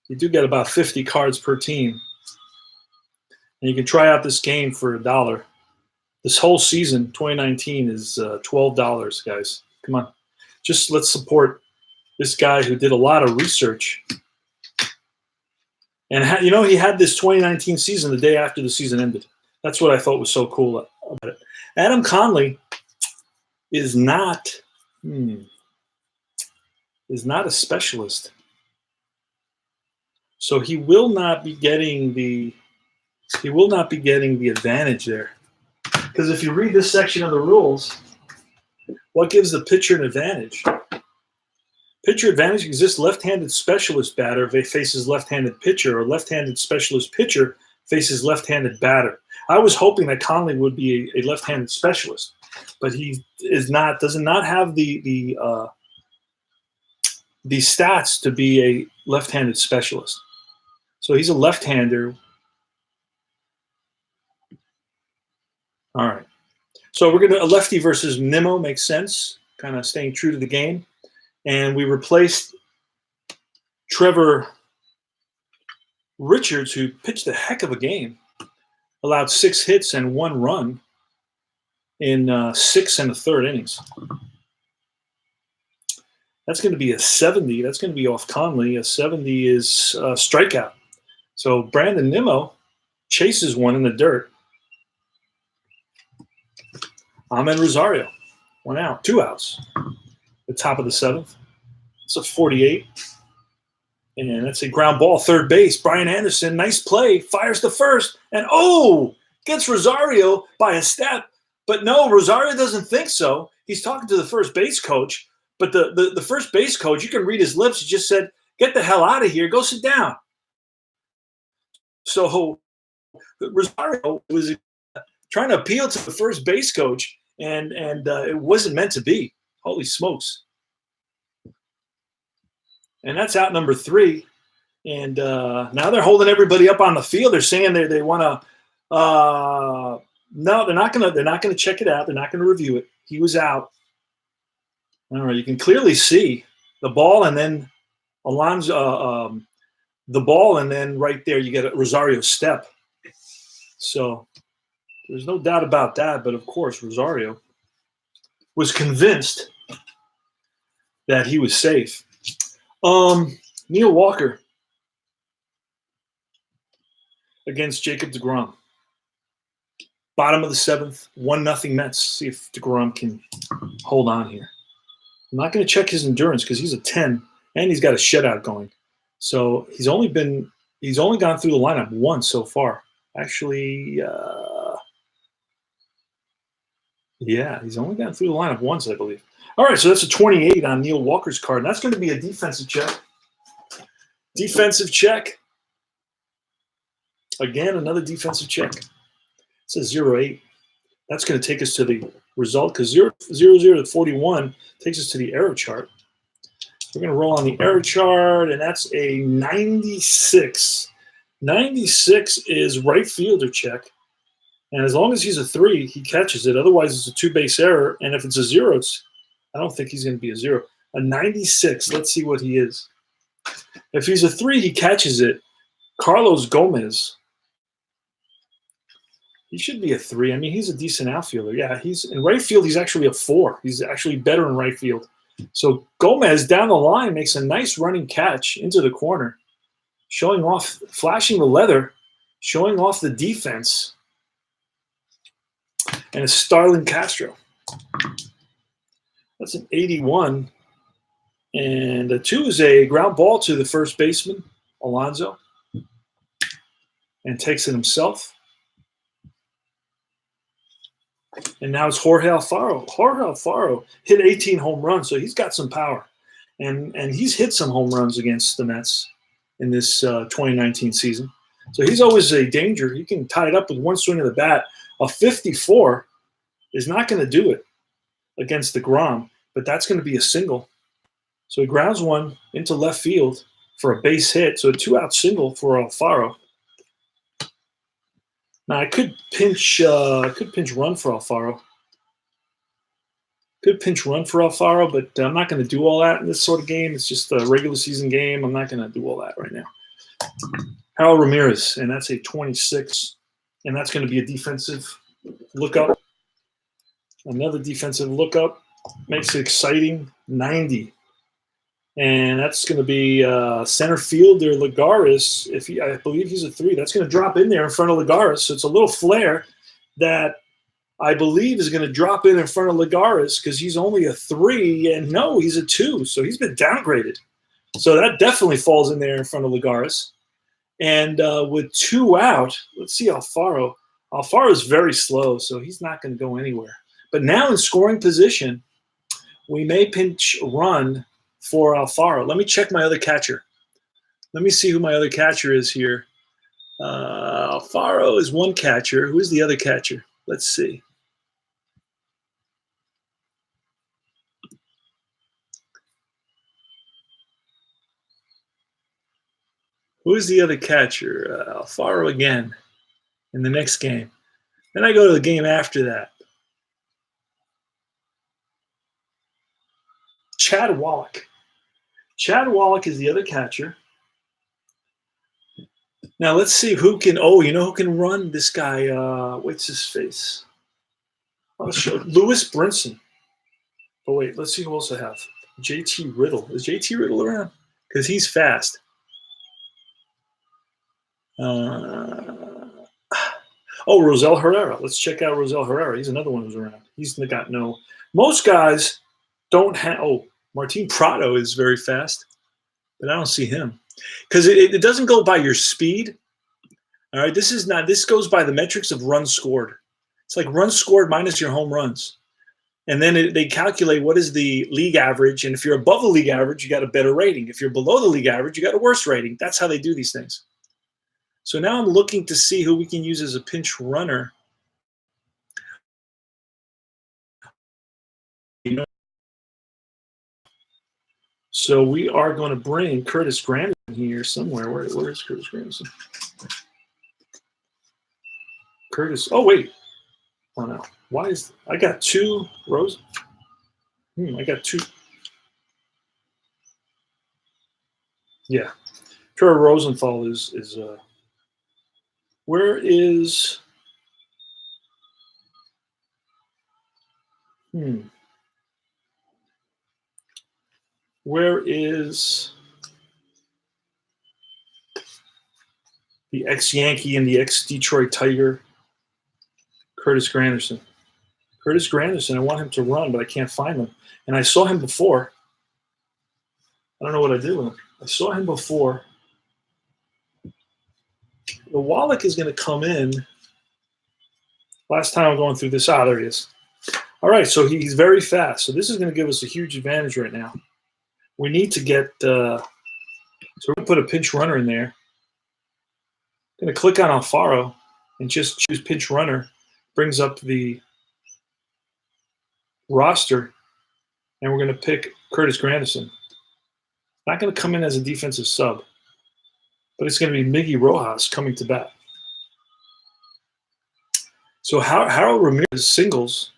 You do get about 50 cards per team. And you can try out this game for $1. This whole season, 2019, is $12, guys. Come on. Just let's support this guy who did a lot of research. And, he had this 2019 season the day after the season ended. That's what I thought was so cool about it. Adam Conley is not a specialist. So he will not be getting the advantage there. Because if you read this section of the rules, what gives the pitcher an advantage? Pitcher advantage exists. Left-handed specialist batter faces left-handed pitcher, or left-handed specialist pitcher faces left-handed batter. I was hoping that Conley would be a left-handed specialist, but he is not. Does not have the stats to be a left-handed specialist. So he's a left-hander. All right. So we're gonna a lefty versus Nimmo makes sense. Kind of staying true to the game, and we replaced Trevor Richards, who pitched a heck of a game, allowed 6 hits and 1 run in 6 1/3 innings. That's going to be a 70. That's going to be off Conley. A 70 is a strikeout. So Brandon Nimmo chases one in the dirt. Amen Rosario, 1 out, 2 outs. The top of the 7th. It's a 48. And that's a ground ball, third base. Brian Anderson, nice play, fires to first, and gets Rosario by a step. But no, Rosario doesn't think so. He's talking to the first base coach, but the first base coach, you can read his lips, he just said, get the hell out of here, go sit down. So Rosario was trying to appeal to the first base coach, and it wasn't meant to be. Holy smokes. And that's out number 3. And now they're holding everybody up on the field. They're saying they want to. No, they're not gonna check it out. They're not gonna review it. He was out. All right, you can clearly see the ball, and then Alonso, the ball, and then right there you get a Rosario step. So there's no doubt about that. But of course, Rosario was convinced that he was safe. Neil Walker against Jacob deGrom. Bottom of the 7th, 1-0 Mets. See if deGrom can hold on here. I'm not going to check his endurance because he's a 10 and he's got a shutout going. So he's only gone through the lineup once so far. Actually, he's only gone through the lineup once, I believe. All right, so that's a 28 on Neil Walker's card. And that's going to be a defensive check. Defensive check. Again, another defensive check. It's a 0-8. That's going to take us to the result because 0 to 41 takes us to the error chart. We're going to roll on the error chart, and that's a 96. 96 is right fielder check. And as long as he's a 3, he catches it. Otherwise, it's a 2-base error. And if it's a 0, I don't think he's going to be a 0. A 96, let's see what he is. If he's a 3, he catches it. Carlos Gomez, he should be a 3. I mean, he's a decent outfielder. Yeah, he's in right field. He's actually a 4. He's actually better in right field. So Gomez down the line makes a nice running catch into the corner, showing off, flashing the leather, showing off the defense. And it's Starlin Castro. That's an 81. And a 2 is a ground ball to the first baseman, Alonso, and takes it himself. And now it's Jorge Alfaro. Jorge Alfaro hit 18 home runs, so he's got some power. And he's hit some home runs against the Mets in this 2019 season. So he's always a danger. He can tie it up with one swing of the bat. A 54 is not going to do it against deGrom, but that's going to be a single. So he grounds one into left field for a base hit. So a 2-out single for Alfaro. Now I could pinch run for Alfaro. Could pinch run for Alfaro, but I'm not going to do all that in this sort of game. It's just a regular season game. I'm not going to do all that right now. Harold Ramirez, and that's a 26, and that's going to be a defensive lookup. Another defensive lookup makes it exciting. 90. And that's going to be center fielder Lagares. I believe he's a 3. That's going to drop in there in front of Lagares. So it's a little flare that I believe is going to drop in front of Lagares because he's only a 3. And no, he's a 2. So he's been downgraded. So that definitely falls in there in front of Lagares. And with 2 out, let's see Alfaro. Alfaro is very slow, so he's not going to go anywhere. But now in scoring position, we may pinch run for Alfaro. Let me check my other catcher. Let me see who my other catcher is here. Alfaro is one catcher. Who is the other catcher? Let's see. Who is the other catcher? Alfaro again in the next game. Then I go to the game after that. Chad Wallach. Chad Wallach is the other catcher. Now let's see who can. Oh, you know who can run this guy? What's his face? I'll show Lewis Brinson. Oh wait, let's see who else I have. JT Riddle. Is JT Riddle around? Because he's fast. Rosel Herrera. Let's check out Rosel Herrera. He's another one who's around. He's got no. Most guys don't have. Oh, Martin Prado is very fast, but I don't see him because it doesn't go by your speed. All right, this goes by the metrics of runs scored. It's like runs scored minus your home runs. And then they calculate what is the league average. And if you're above the league average, you got a better rating. If you're below the league average, you got a worse rating. That's how they do these things. So now I'm looking to see who we can use as a pinch runner. So we are going to bring Curtis Granderson here somewhere. Where is Curtis Granderson? Oh, wait. Oh, no. Why is I got two rows? I got two. Yeah. Trevor Rosenthal is where is where is the ex-Yankee and the ex-Detroit Tiger Curtis Granderson? Curtis Granderson, I want him to run, but I can't find him. And I saw him before. I don't know what I did with him. I saw him before. The Wallach is going to come in. Last time I'm going through this. There he is. All right, so he's very fast. So this is going to give us a huge advantage right now. We need to get so we're going to put a pinch runner in there. I'm going to click on Alfaro and just choose pinch runner. Brings up the roster, and we're going to pick Curtis Granderson. Not going to come in as a defensive sub, but it's going to be Miggy Rojas coming to bat. So Harold Ramirez singles,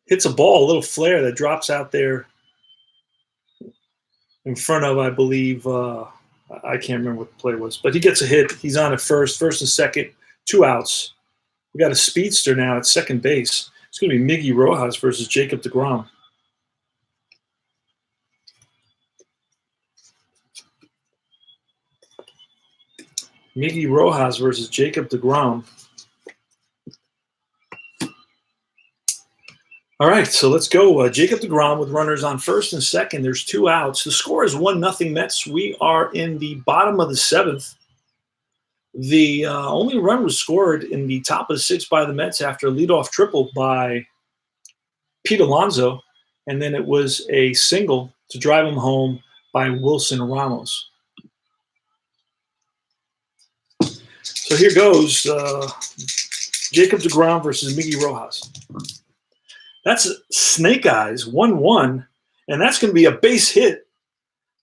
hits a ball, a little flare that drops out there in front of, I believe, I can't remember what the play was, but he gets a hit. He's on at first and second, 2 outs. We got a speedster now at second base. It's going to be Miggy Rojas versus Jacob deGrom. Miggy Rojas versus Jacob deGrom. All right, so let's go. Jacob deGrom with runners on first and second. There's 2 outs. The score is 1-0 Mets. We are in the bottom of the 7th. The only run was scored in the top of the 6th by the Mets after a leadoff triple by Pete Alonso, and then it was a single to drive him home by Wilson Ramos. So here goes Jacob deGrom versus Miggy Rojas. That's snake eyes, 1-1, and that's going to be a base hit.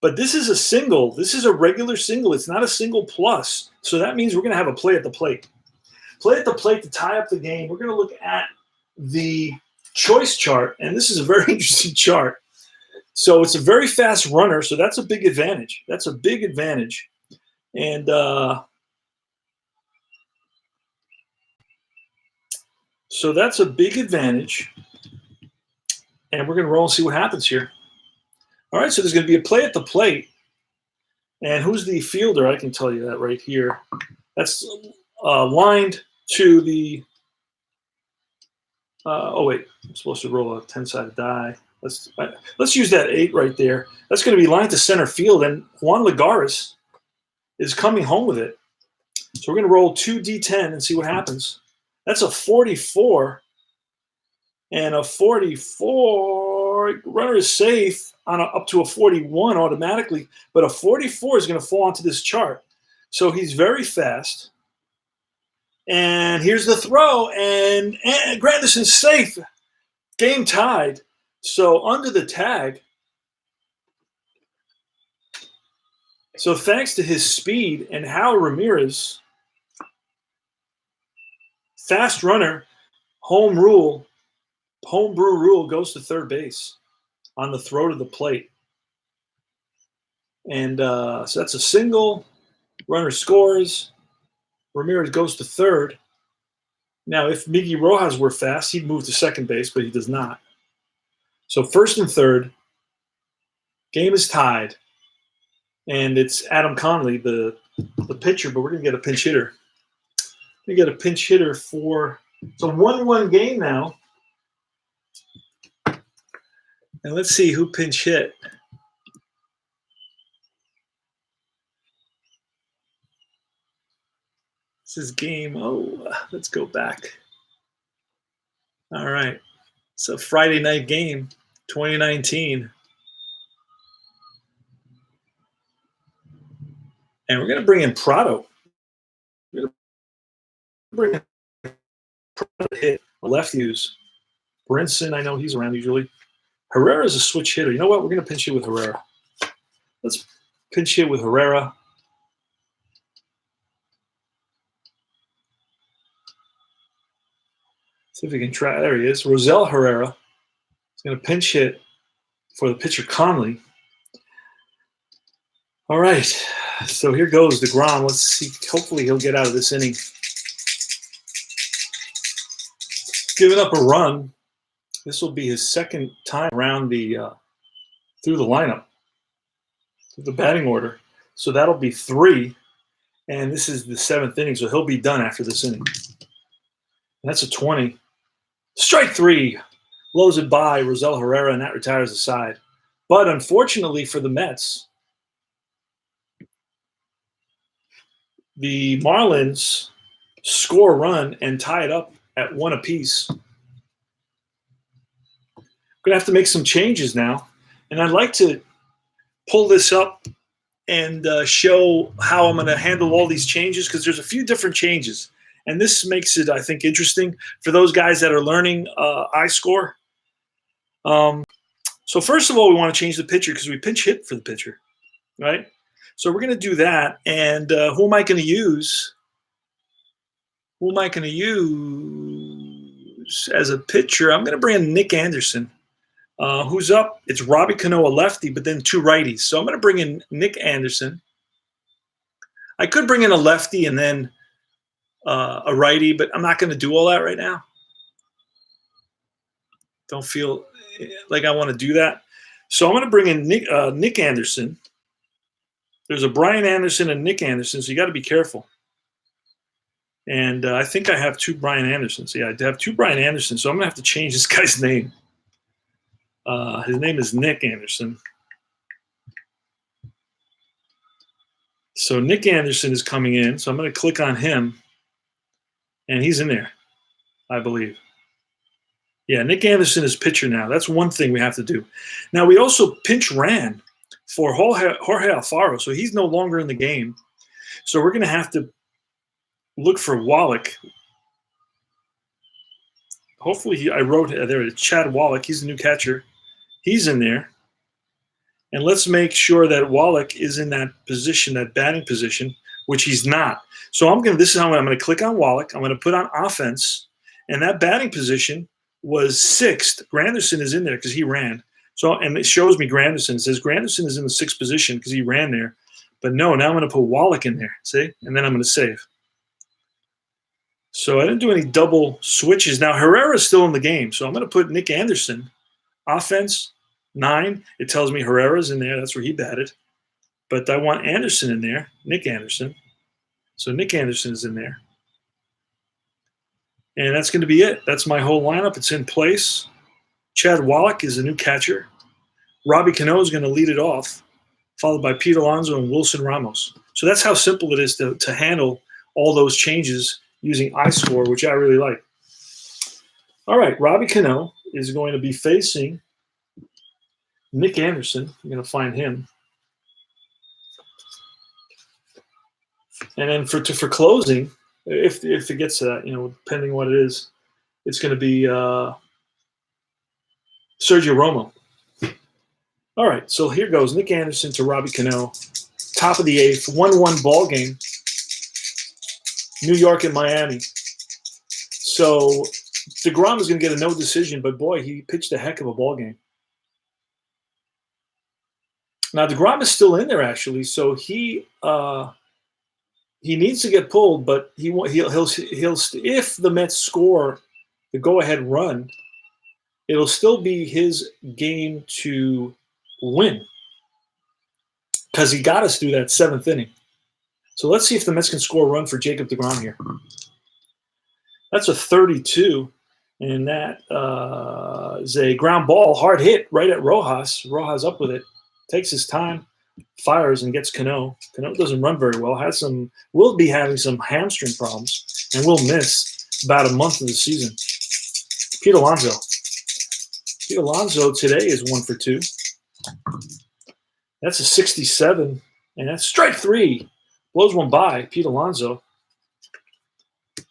But this is a single. This is a regular single. It's not a single plus. So that means we're going to have a play at the plate. Play at the plate to tie up the game. We're going to look at the choice chart, and this is a very interesting chart. So it's a very fast runner, so that's a big advantage. That's a big advantage. And so that's a big advantage. And we're going to roll and see what happens here. All right, so there's going to be a play at the plate. And who's the fielder? I can tell you that right here. That's lined to the I'm supposed to roll a 10-sided die. Let's use that 8 right there. That's going to be lined to center field, and Juan Lagares is coming home with it. So we're going to roll 2 D10 and see what happens. That's a 44. And a 44 runner is safe on up to a 41 automatically, but a 44 is going to fall onto this chart. So he's very fast. And here's the throw, and Granderson's safe. Game tied. So under the tag. So thanks to his speed and Hal Ramirez, fast runner, homebrew rule goes to third base on the throw to the plate. And so that's a single. Runner scores. Ramirez goes to third. Now, if Miggy Rojas were fast, he'd move to second base, but he does not. So first and third, game is tied. And it's Adam Conley, the pitcher, but we're going to get a pinch hitter. We get a pinch hitter for it's a 1-1 game now. And let's see who pinch hit. This is game. Oh, let's go back. All right. So Friday night game, 2019. And we're going to bring in Prado. We're going to bring in Prado to hit lefties. Brinson, I know he's around usually. Herrera's a switch hitter. You know what? We're going to pinch hit with Herrera. Let's pinch hit with Herrera. See if we can try. There he is. Rosell Herrera is going to pinch hit for the pitcher Conley. All right. So here goes deGrom. Let's see. Hopefully he'll get out of this inning. Giving up a run. This will be his second time around through the lineup, through the batting order. So that'll be 3. And this is the 7th inning, so he'll be done after this inning. And that's a 20. Strike 3. Blows it by Rosell Herrera, and that retires the side. But unfortunately for the Mets, the Marlins score a run and tie it up at 1 apiece. We're going to have to make some changes now. And I'd like to pull this up and show how I'm going to handle all these changes, because there's a few different changes. And this makes it, I think, interesting for those guys that are learning iScore. So first of all, we want to change the pitcher because we pinch hit for the pitcher, right? So we're going to do that. And who am I going to use? Who am I going to use as a pitcher? I'm going to bring in Nick Anderson. Who's up? It's Robbie Cano, a lefty, but then 2 righties. So I'm going to bring in Nick Anderson. I could bring in a lefty and then a righty, but I'm not going to do all that right now. Don't feel like I want to do that. So I'm going to bring in Nick Anderson. There's a Brian Anderson and Nick Anderson, so you got to be careful. And I think I have 2 Brian Andersons. Yeah, I have 2 Brian Andersons, so I'm going to have to change this guy's name. His name is Nick Anderson. So Nick Anderson is coming in. So I'm going to click on him. And he's in there, I believe. Yeah, Nick Anderson is pitcher now. That's one thing we have to do. Now, we also pinch ran for Jorge Alfaro. So he's no longer in the game. So we're going to have to look for Wallach. Hopefully, I wrote there, Chad Wallach. He's the new catcher. He's in there. And let's make sure that Wallach is in that position, that batting position, which he's not. So this is how I'm going to click on Wallach. I'm going to put on offense. And that batting position was 6th. Granderson is in there because he ran. So, and it shows me Granderson. It says Granderson is in the 6th position because he ran there. But no, now I'm going to put Wallach in there. See? And then I'm going to save. So I didn't do any double switches. Now Herrera is still in the game. So I'm going to put Nick Anderson. Offense, 9. It tells me Herrera's in there. That's where he batted. But I want Anderson in there, Nick Anderson. So Nick Anderson is in there. And that's going to be it. That's my whole lineup. It's in place. Chad Wallach is the new catcher. Robbie Cano is going to lead it off, followed by Pete Alonso and Wilson Ramos. So that's how simple it is to handle all those changes using iScore, which I really like. All right, Robbie Cano is going to be facing Nick Anderson. You're going to find him. And then for closing, if it gets to that, depending on what it is, it's going to be Sergio Romo. All right, so here goes Nick Anderson to Robbie Cano. Top of the 8th, 1-1 ball game. New York and Miami. So deGrom is going to get a no decision, but boy, he pitched a heck of a ball game. Now deGrom is still in there actually, so he needs to get pulled, but he'll if the Mets score the go-ahead run, it'll still be his game to win because he got us through that 7th inning. So let's see if the Mets can score a run for Jacob deGrom here. That's a 32, and that is a ground ball, hard hit right at Rojas. Rojas up with it, takes his time, fires, and gets Cano. Cano doesn't run very well. Will be having some hamstring problems, and will miss about a month of the season. Pete Alonso. Pete Alonso today is 1 for 2. That's a 67, and that's strike 3. Blows one by. Pete Alonso.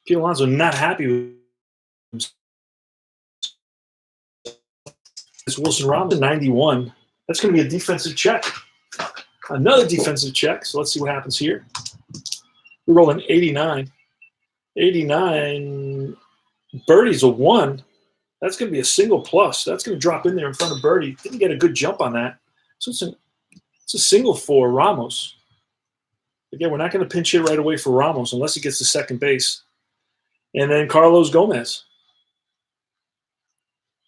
Pete Alonso not happy with this. Wilson Ramos 91. That's going to be a defensive check. Another defensive check. So let's see what happens here. We're rolling 89. 89. Birdie's a 1. That's going to be a single plus. That's going to drop in there in front of Birdie. Didn't get a good jump on that. So it's a single for Ramos. Again, we're not going to pinch hit right away for Ramos unless he gets to second base. And then Carlos Gomez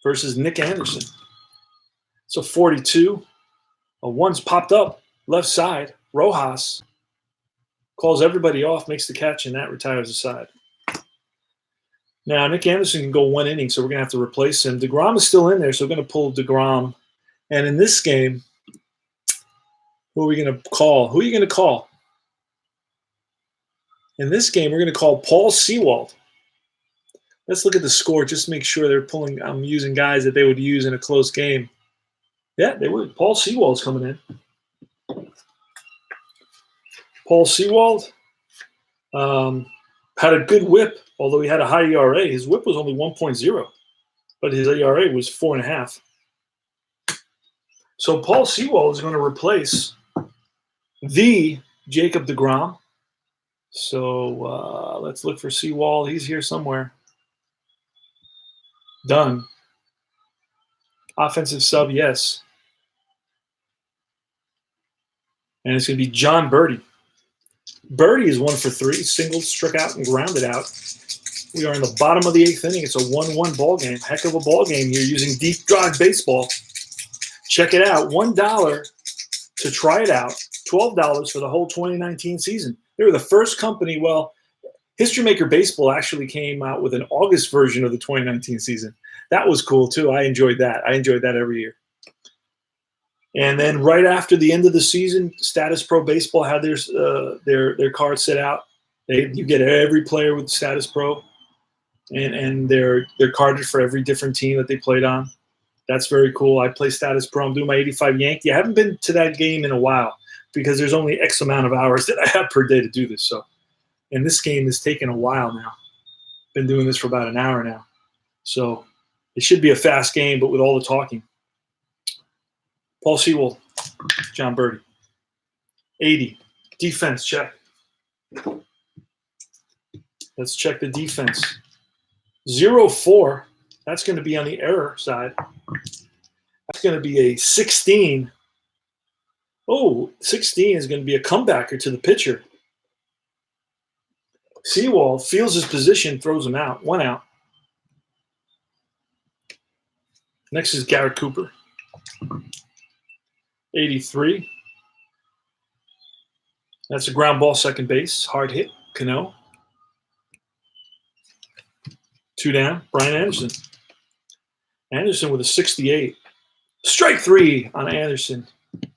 versus Nick Anderson. So 42. A 1's popped up left side. Rojas calls everybody off, makes the catch, and that retires the side. Now, Nick Anderson can go 1 inning, so we're going to have to replace him. deGrom is still in there, so we're going to pull deGrom. And in this game, who are we going to call? Who are you going to call? In this game, we're going to call Paul Sewald. Let's look at the score just to make sure they're pulling. I'm using guys that they would use in a close game. Yeah, they would. Paul Sewald's coming in. Paul Sewald had a good whip, although he had a high ERA. His whip was only 1.0, but his ERA was 4.5. So Paul Sewald is going to replace the Jacob deGrom. So let's look for Sewald. He's here somewhere. Done. Offensive sub, yes. And it's going to be John Birdie. Birdie is 1 for 3. Singled, struck out, and grounded out. We are in the bottom of the 8th inning. It's a 1-1 ball game. Heck of a ball game here using Deep Drive Baseball. Check it out. $1 to try it out. $12 for the whole 2019 season. They were the first company. Well, History Maker Baseball actually came out with an August version of the 2019 season. That was cool, too. I enjoyed that. I enjoyed that every year. And then right after the end of the season, Status Pro Baseball had their cards set out. You get every player with Status Pro, and they're carded for every different team that they played on. That's very cool. I play Status Pro. I'm doing my 85 Yankee. I haven't been to that game in a while because there's only X amount of hours that I have per day to do this. So, and this game has taken a while now. Been doing this for about an hour now. So it should be a fast game, but with all the talking. Paul Sewald, John Birdie. 80. Defense check. Let's check the defense. 0-4. That's going to be on the error side. That's going to be a 16. Oh, 16 is going to be a comebacker to the pitcher. Sewald feels his position, throws him out. 1 out. Next is Garrett Cooper. 83. That's a ground ball, second base. Hard hit. Cano. 2 down. Brian Anderson. Anderson with a 68. Strike 3 on Anderson. And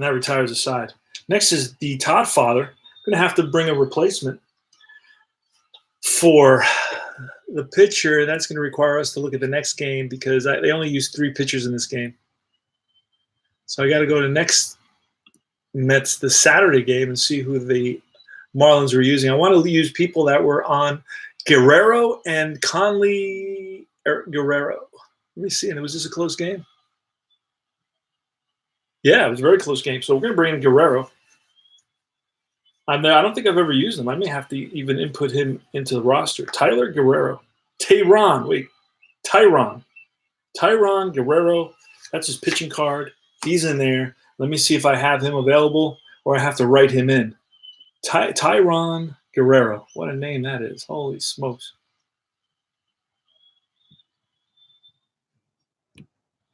that retires the side. Next is the Todd father. Going to have to bring a replacement for the pitcher. That's going to require us to look at the next game because they only used 3 pitchers in this game. So I got to go to next Mets, the Saturday game, and see who the Marlins were using. I want to use people that were on Guerrero and Conley Guerrero. Let me see. And was this a close game? Yeah, it was a very close game. So we're going to bring in Guerrero. I don't think I've ever used him. I may have to even input him into the roster. Tyler Guerrero. Tyron Guerrero. That's his pitching card. He's in there. Let me see if I have him available or I have to write him in. Tyron Guerrero. What a name that is. Holy smokes.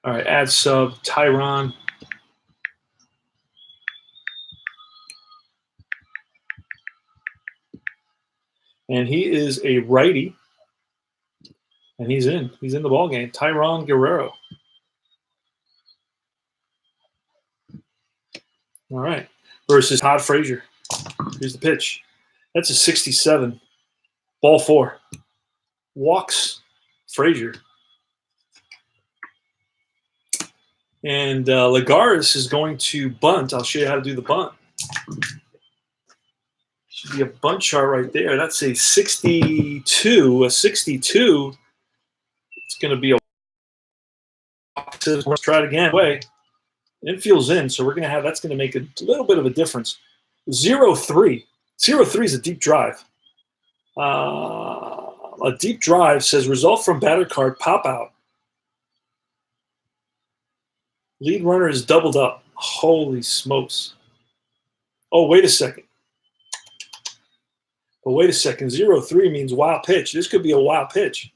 All right, add sub, Tyron. And he is a righty. And he's in. He's in the ball game. Tyron Guerrero. All right. Versus Todd Frazier. Here's the pitch. That's a 67. Ball 4. Walks Frazier. And Lagares is going to bunt. I'll show you how to do the bunt. Should be a bunt chart right there. That's a 62. A 62. It's going to be a walk. Let's try it again. Way. Infield's in, so we're going to have, that's going to make a little bit of a difference. 0-3. 0-3 is a deep drive. A deep drive says result from batter card pop out. Lead runner is doubled up. Holy smokes. Oh, wait a second. But wait a second. 0-3 means wild pitch. This could be a wild pitch.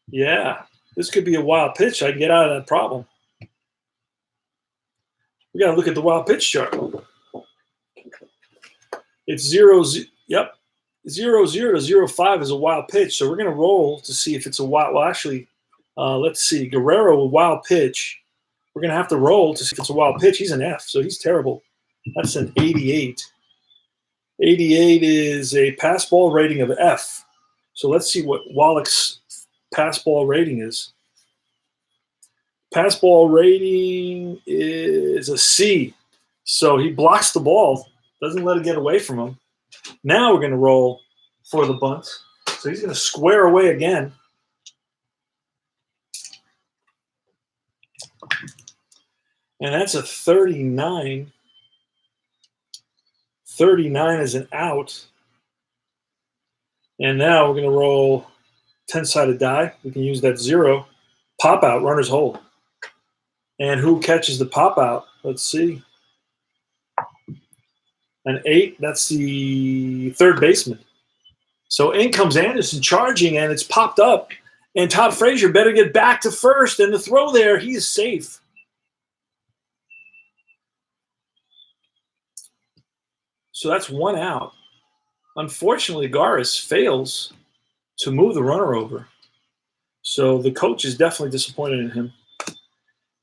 Yeah, this could be a wild pitch. I can get out of that problem. We got to look at the wild pitch chart. It's 0-0. Yep. 0-0 to 0-5 is a wild pitch. So we're going to roll to see if it's a wild. Well, actually, let's see. Guerrero, a wild pitch. We're going to have to roll to see if it's a wild pitch. He's an F, so he's terrible. That's an 88. 88 is a pass ball rating of F. So let's see what Wallach's pass ball rating is. Pass ball rating is a C. So he blocks the ball, doesn't let it get away from him. Now we're going to roll for the bunt. So he's going to square away again. And that's a 39. 39 is an out. And now we're going to roll 10-sided die. We can use that 0. Pop out, runner's hold. And who catches the pop out? Let's see. An 8, that's the third baseman. So in comes Anderson charging, and it's popped up. And Todd Frazier better get back to first. And the throw there, he is safe. So that's 1 out. Unfortunately, Garis fails to move the runner over. So the coach is definitely disappointed in him.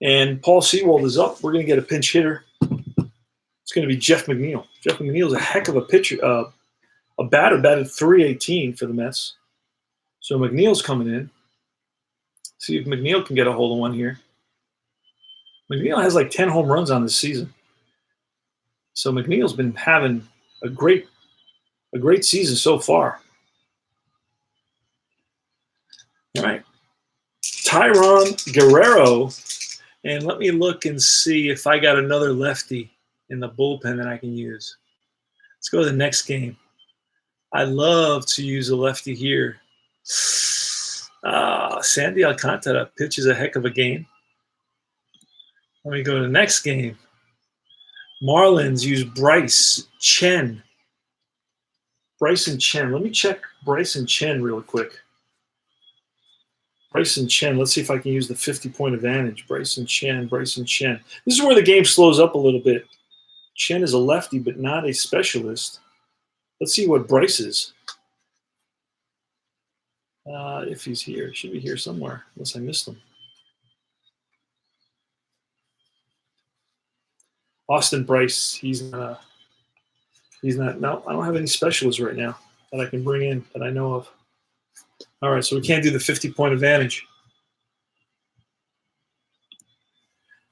And Paul Sewald is up. We're going to get a pinch hitter. It's going to be Jeff McNeil. Jeff McNeil is a heck of a pitcher. A batter batted .318 for the Mets. So McNeil's coming in. See if McNeil can get a hold of one here. McNeil has like 10 home runs on this season. So McNeil's been having a great season so far. All right. Tyron Guerrero. And let me look and see if I got another lefty in the bullpen that I can use. Let's go to the next game. I love to use a lefty here. Sandy Alcantara pitches a heck of a game. Let me go to the next game. Marlins use Bryce Chen. Bryson Chen. Let me check Bryson Chen real quick. Bryson Chen. Let's see if I can use the 50-point advantage. Bryson Chen. This is where the game slows up a little bit. Chen is a lefty, but not a specialist. Let's see what Bryce is. If he's here. He should be here somewhere, unless I missed him. Austin Bryce. He's not. No, I don't have any specialists right now that I can bring in that I know of. All right, so we can't do the 50-point advantage.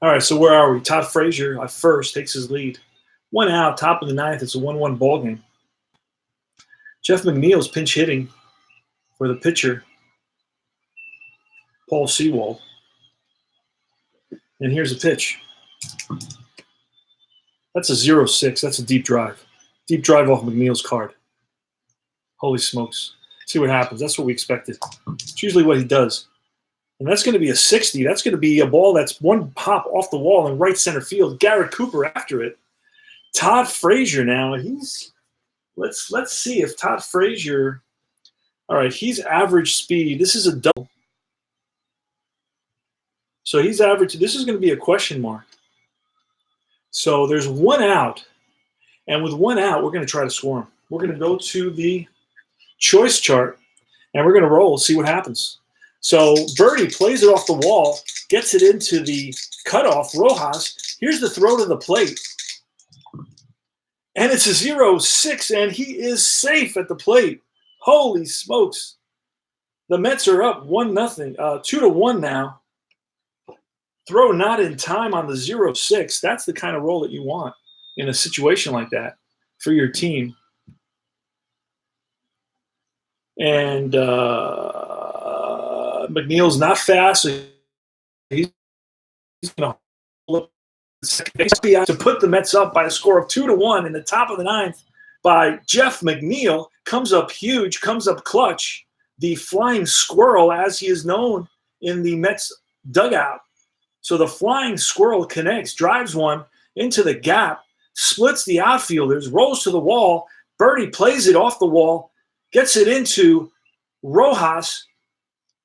All right, so where are we? Todd Frazier at first takes his lead. 1 out, top of the ninth. It's a 1-1 ball game. Jeff McNeil's pinch hitting for the pitcher, Paul Sewald. And here's a pitch. That's a 0-6. That's a deep drive. Deep drive off McNeil's card. Holy smokes. See what happens. That's what we expected. It's usually what he does. And that's going to be a 60. That's going to be a ball that's one pop off the wall in right center field. Garrett Cooper after it. Todd Frazier now. Let's see if Todd Frazier. All right, he's average speed. This is a double. So he's average. This is going to be a question mark. So there's 1 out. And with 1 out, we're going to try to score him. We're going to go to the choice chart, and we're going to roll, see what happens. So Birdie plays it off the wall, gets it into the cutoff. Rojas, here's the throw to the plate. And it's a 0-6, and he is safe at the plate. Holy smokes. The Mets are up 1-0, 2-1 now. Throw not in time on the 0-6. That's the kind of roll that you want in a situation like that for your team. And McNeil's not fast, so he's going to hold up the second base to put the Mets up by a score of 2-1 in the top of the ninth by Jeff McNeil. Comes up huge, comes up clutch. The flying squirrel, as he is known in the Mets dugout. So the flying squirrel connects, drives one into the gap, splits the outfielders, rolls to the wall. Birdie plays it off the wall, gets it into Rojas,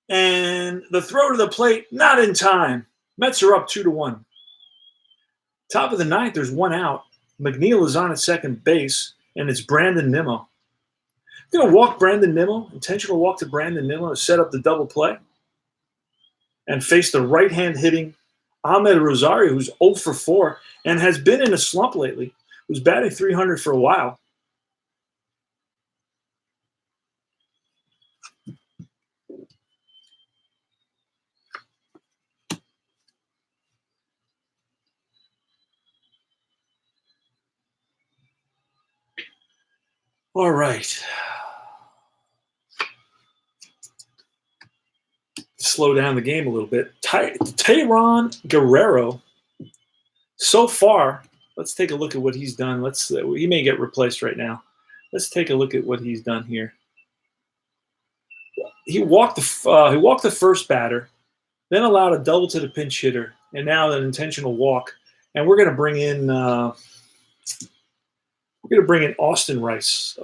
and the throw to the plate, not in time. Mets are up 2-1. Top of the ninth, there's 1 out. McNeil is on at second base, and it's Brandon Nimmo. I'm going to walk Brandon Nimmo, intentional walk to Brandon Nimmo to set up the double play and face the right-hand hitting Ahmed Rosario, who's 0 for 4 and has been in a slump lately, who's batting .300 for a while. All right. Slow down the game a little bit. Tayron Guerrero, so far, let's take a look at what he's done. He may get replaced right now. Let's take a look at what he's done here. He walked the first batter, then allowed a double to the pinch hitter, and now an intentional walk. And we're going to bring in Austin Bryce.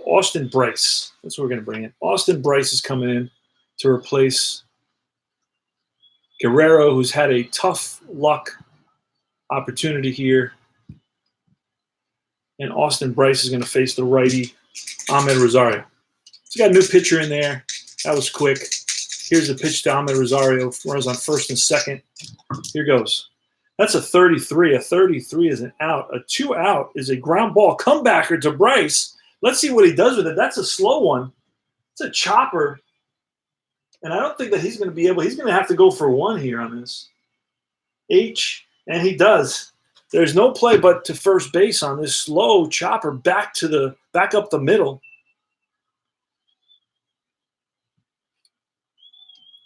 That's what we're going to bring in. Austin Bryce is coming in to replace Guerrero, who's had a tough luck opportunity here. And Austin Bryce is going to face the righty, Ahmed Rosario. So got a new pitcher in there. That was quick. Here's the pitch to Ahmed Rosario. Runners on first and second. Here goes. That's a 33. A 33 is an out. A 2 out is a ground ball comebacker to Bryce. Let's see what he does with it. That's a slow one. It's a chopper. And I don't think that he's going to be able – he's going to have to go for 1 here on this. And he does. There's no play but to first base on this slow chopper back up the middle.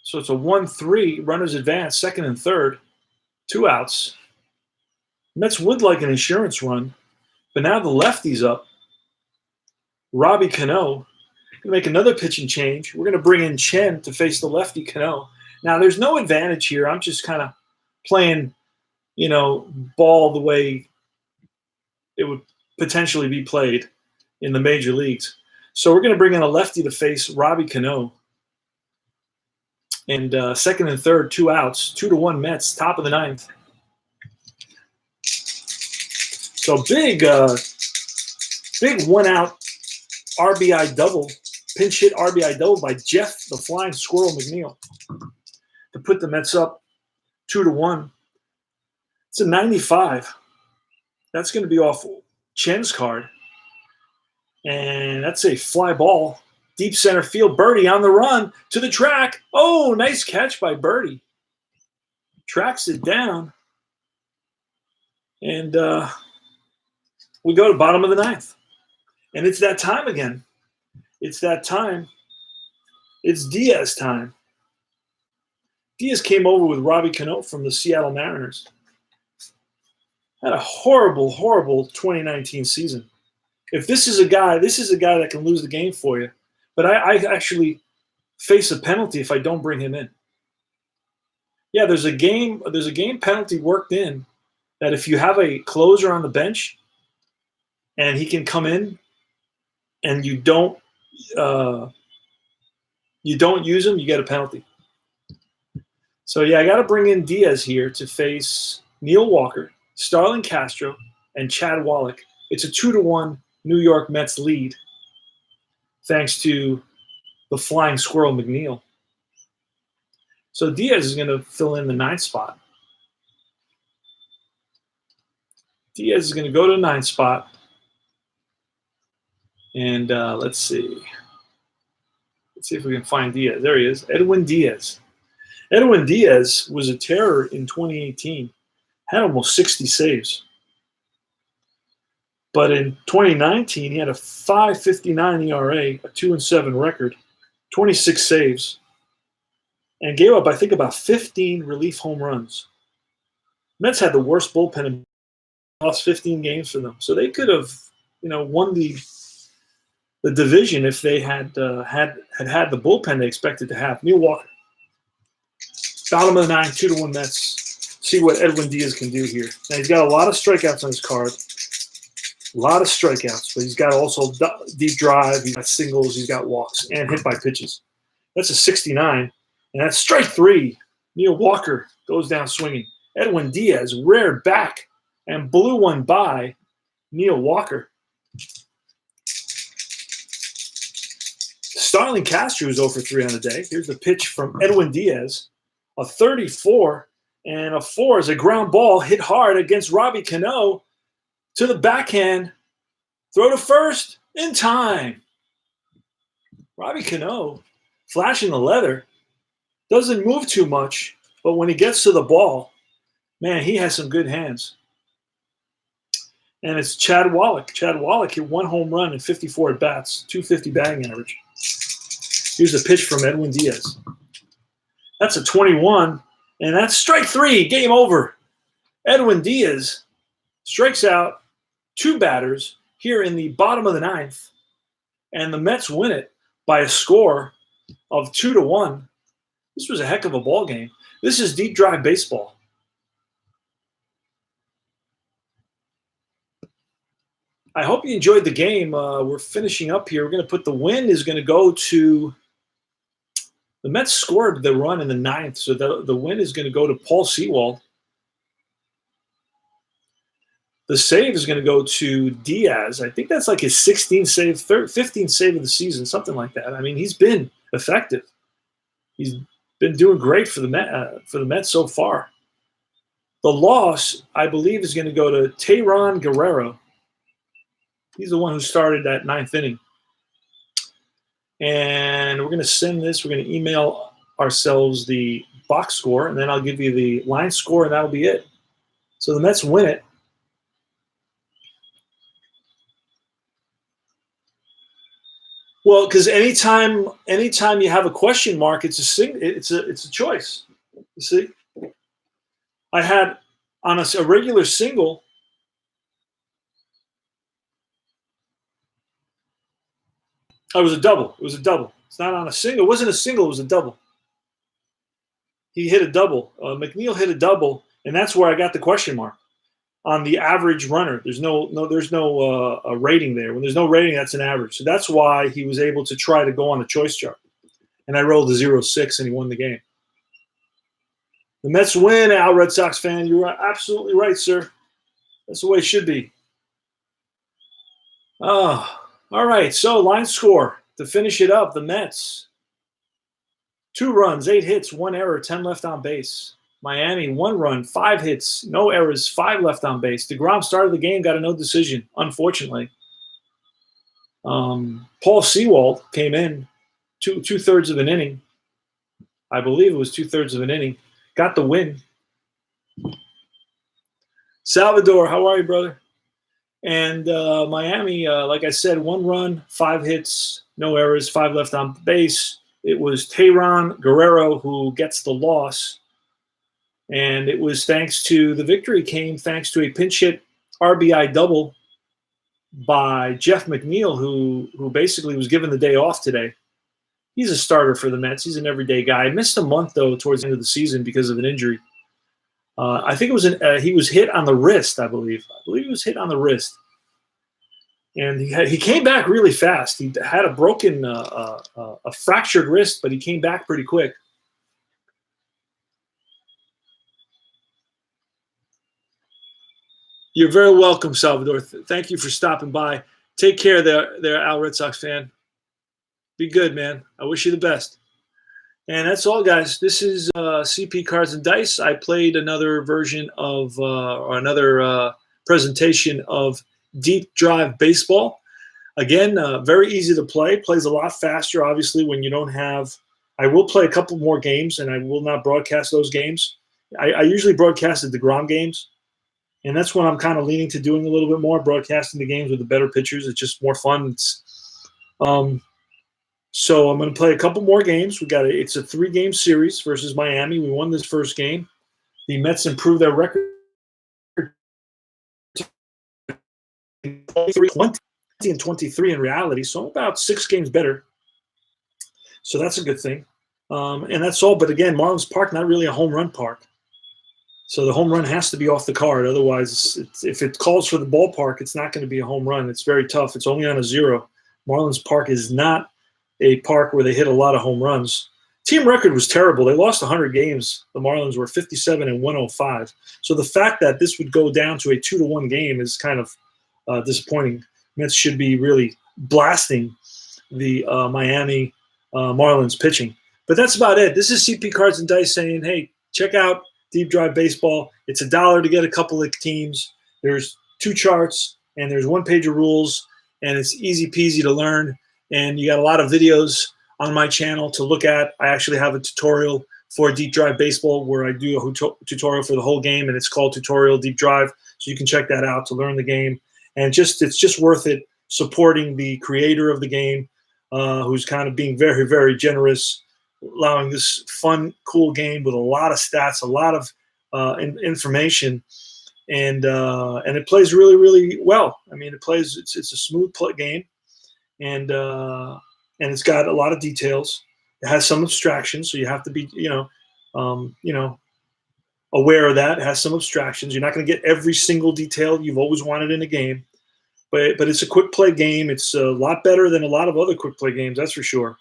So it's a 1-3. Runners advance, second and third. 2 outs. Mets would like an insurance run, but now the lefty's up. Robbie Cano. Going to make another pitching change. We're going to bring in Chen to face the lefty Cano. Now, there's no advantage here. I'm just kind of playing, ball the way it would potentially be played in the major leagues. So we're going to bring in a lefty to face Robbie Cano. And second and third, 2 outs, 2-1 Mets, top of the ninth. So big 1 out RBI double. Pinch hit RBI double by Jeff, the Flying Squirrel McNeil, to put the Mets up 2-1. It's a 95. That's going to be off Chen's card. And that's a fly ball. Deep center field. Birdie on the run to the track. Oh, nice catch by Birdie. Tracks it down. And we go to bottom of the ninth. And it's that time again. It's that time. It's Diaz time. Diaz came over with Robbie Cano from the Seattle Mariners. Had a horrible, horrible 2019 season. If this is a guy that can lose the game for you. But I actually face a penalty if I don't bring him in. Yeah, there's a game penalty worked in that if you have a closer on the bench and he can come in and you don't use him, you get a penalty. So yeah, I got to bring in Diaz here to face Neil Walker, Starlin Castro, and Chad Wallach. It's a 2-1 New York Mets lead, thanks to the flying squirrel McNeil. So Diaz is going to fill in the ninth spot. Diaz is going to go to the ninth spot. And let's see. Let's see if we can find Diaz. There he is, Edwin Diaz. Edwin Diaz was a terror in 2018. Had almost 60 saves. But in 2019, he had a 5.59 ERA, a 2-7 record, 26 saves, and gave up, I think, about 15 relief home runs. Mets had the worst bullpen and lost 15 games for them. So they could have, won the division if they had had the bullpen they expected to have. Neil Walker. Bottom of the ninth, 2-1 Mets. See what Edwin Diaz can do here. Now, he's got a lot of strikeouts on his card. A lot of strikeouts, but he's got also deep drive. He's got singles. He's got walks and hit by pitches. That's a 69, and that's strike three. Neil Walker goes down swinging. Edwin Diaz reared back and blew one by Neil Walker. Starlin Castro is 0 for 3 on the day. Here's the pitch from Edwin Diaz. A 34 and a 4 is a ground ball hit hard against Robbie Cano to the backhand. Throw to first in time. Robbie Cano, flashing the leather, doesn't move too much, but when he gets to the ball, man, he has some good hands. And it's Chad Wallach. Chad Wallach hit 1 home run in 54 at-bats, 250 batting average. Here's a pitch from Edwin Diaz. That's a 21, and that's strike 3, game over. Edwin Diaz strikes out 2 batters here in the bottom of the ninth, and the Mets win it by a score of 2-1. This was a heck of a ball game. This is deep drive baseball. I hope you enjoyed the game. We're finishing up here. We're going to put the win is going to go to the Mets scored the run in the ninth, so the win is going to go to Paul Sewald. The save is going to go to Diaz. I think that's like his 16th save, 15th save of the season, something like that. I mean, he's been effective. He's been doing great for the Mets so far. The loss, I believe, is going to go to Tayron Guerrero. He's the one who started that ninth inning. And we're going to send this. We're going to email ourselves the box score, and then I'll give you the line score, and that'll be it. So the Mets win it. Well, because anytime you have a question mark, it's a choice. You see, I had on a regular single. Oh, it was a double. It was a double. It's not on a single. It wasn't a single. It was a double. He hit a double. McNeil hit a double, and that's where I got the question mark on the average runner. There's no rating there. When there's no rating, that's an average. So that's why he was able to try to go on the choice chart. And I rolled a 0-6, and he won the game. The Mets win, Al Red Sox fan. You are absolutely right, sir. That's the way it should be. Oh, all right. So line score to finish it up. The Mets, 2 runs, 8 hits, 1 error, 10 left on base. Miami, 1 run, 5 hits, no errors, 5 left on base. deGrom started the game, got a no decision, unfortunately. Paul Sewald came in two-thirds of an inning. I believe it was 2/3 of an inning. Got the win. Salvador, how are you, brother? And Miami, like I said, 1 run, 5 hits, no errors, 5 left on base. It was Tehran Guerrero who gets the loss. And it was thanks to the victory came thanks to a pinch hit RBI double by Jeff McNeil, who basically was given the day off today. He's a starter for the Mets. He's an everyday guy. Missed a month, though, towards the end of the season because of an injury. I think it was he was hit on the wrist, I believe. I believe he was hit on the wrist. And he came back really fast. He had a broken, a fractured wrist, but he came back pretty quick. You're very welcome, Salvador. Thank you for stopping by. Take care there, Al Red Sox fan. Be good, man. I wish you the best. And that's all, guys. This is CP Cards and Dice. I played another version of, or another presentation of Deep Drive Baseball. Again, very easy to play. Plays a lot faster, obviously, when you don't have. I will play a couple more games, and I will not broadcast those games. I usually broadcast the deGrom games, and that's what I'm kind of leaning to doing a little bit more, broadcasting the games with the better pitchers. It's just more fun. So I'm going to play a couple more games. It's a 3-game series versus Miami. We won this first game. The Mets improved their record 20 and 23 in reality, so about 6 games better. So that's a good thing. And that's all. But again, Marlins Park, not really a home run park. So the home run has to be off the card. Otherwise, if it calls for the ballpark, it's not going to be a home run. It's very tough. It's only on a 0. Marlins Park is not a park where they hit a lot of home runs. Team record was terrible. They lost 100 games. The Marlins were 57 and 105. So the fact that this would go down to a 2-1 game is kind of disappointing. Mets should be really blasting the Miami Marlins pitching. But that's about it. This is CP Cards and Dice saying, hey, check out Deep Drive Baseball. It's $1 to get a couple of teams. There's 2 charts, and there's 1 page of rules, and it's easy peasy to learn. And you got a lot of videos on my channel to look at. I actually have a tutorial for Deep Drive Baseball where I do a tutorial for the whole game, and it's called Tutorial Deep Drive. So you can check that out to learn the game. And it's just worth it supporting the creator of the game, who's kind of being very, very generous, allowing this fun, cool game with a lot of stats, a lot of information, and it plays really, really well. I mean, it's a smooth game. And it's got a lot of details. It has some abstractions, so you have to be, aware of that. It has some abstractions. You're not going to get every single detail you've always wanted in a game, but it's a quick play game. It's a lot better than a lot of other quick play games, that's for sure.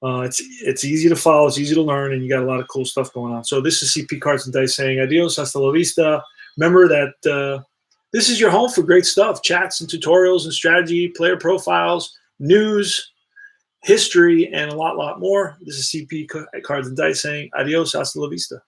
It's easy to follow, it's easy to learn, and you got a lot of cool stuff going on. So this is CP Cards and Dice saying adios, hasta la vista. Remember that. This is your home for great stuff, chats and tutorials and strategy, player profiles, news, history, and a lot more. This is CP Cards and Dice saying adios, hasta la vista.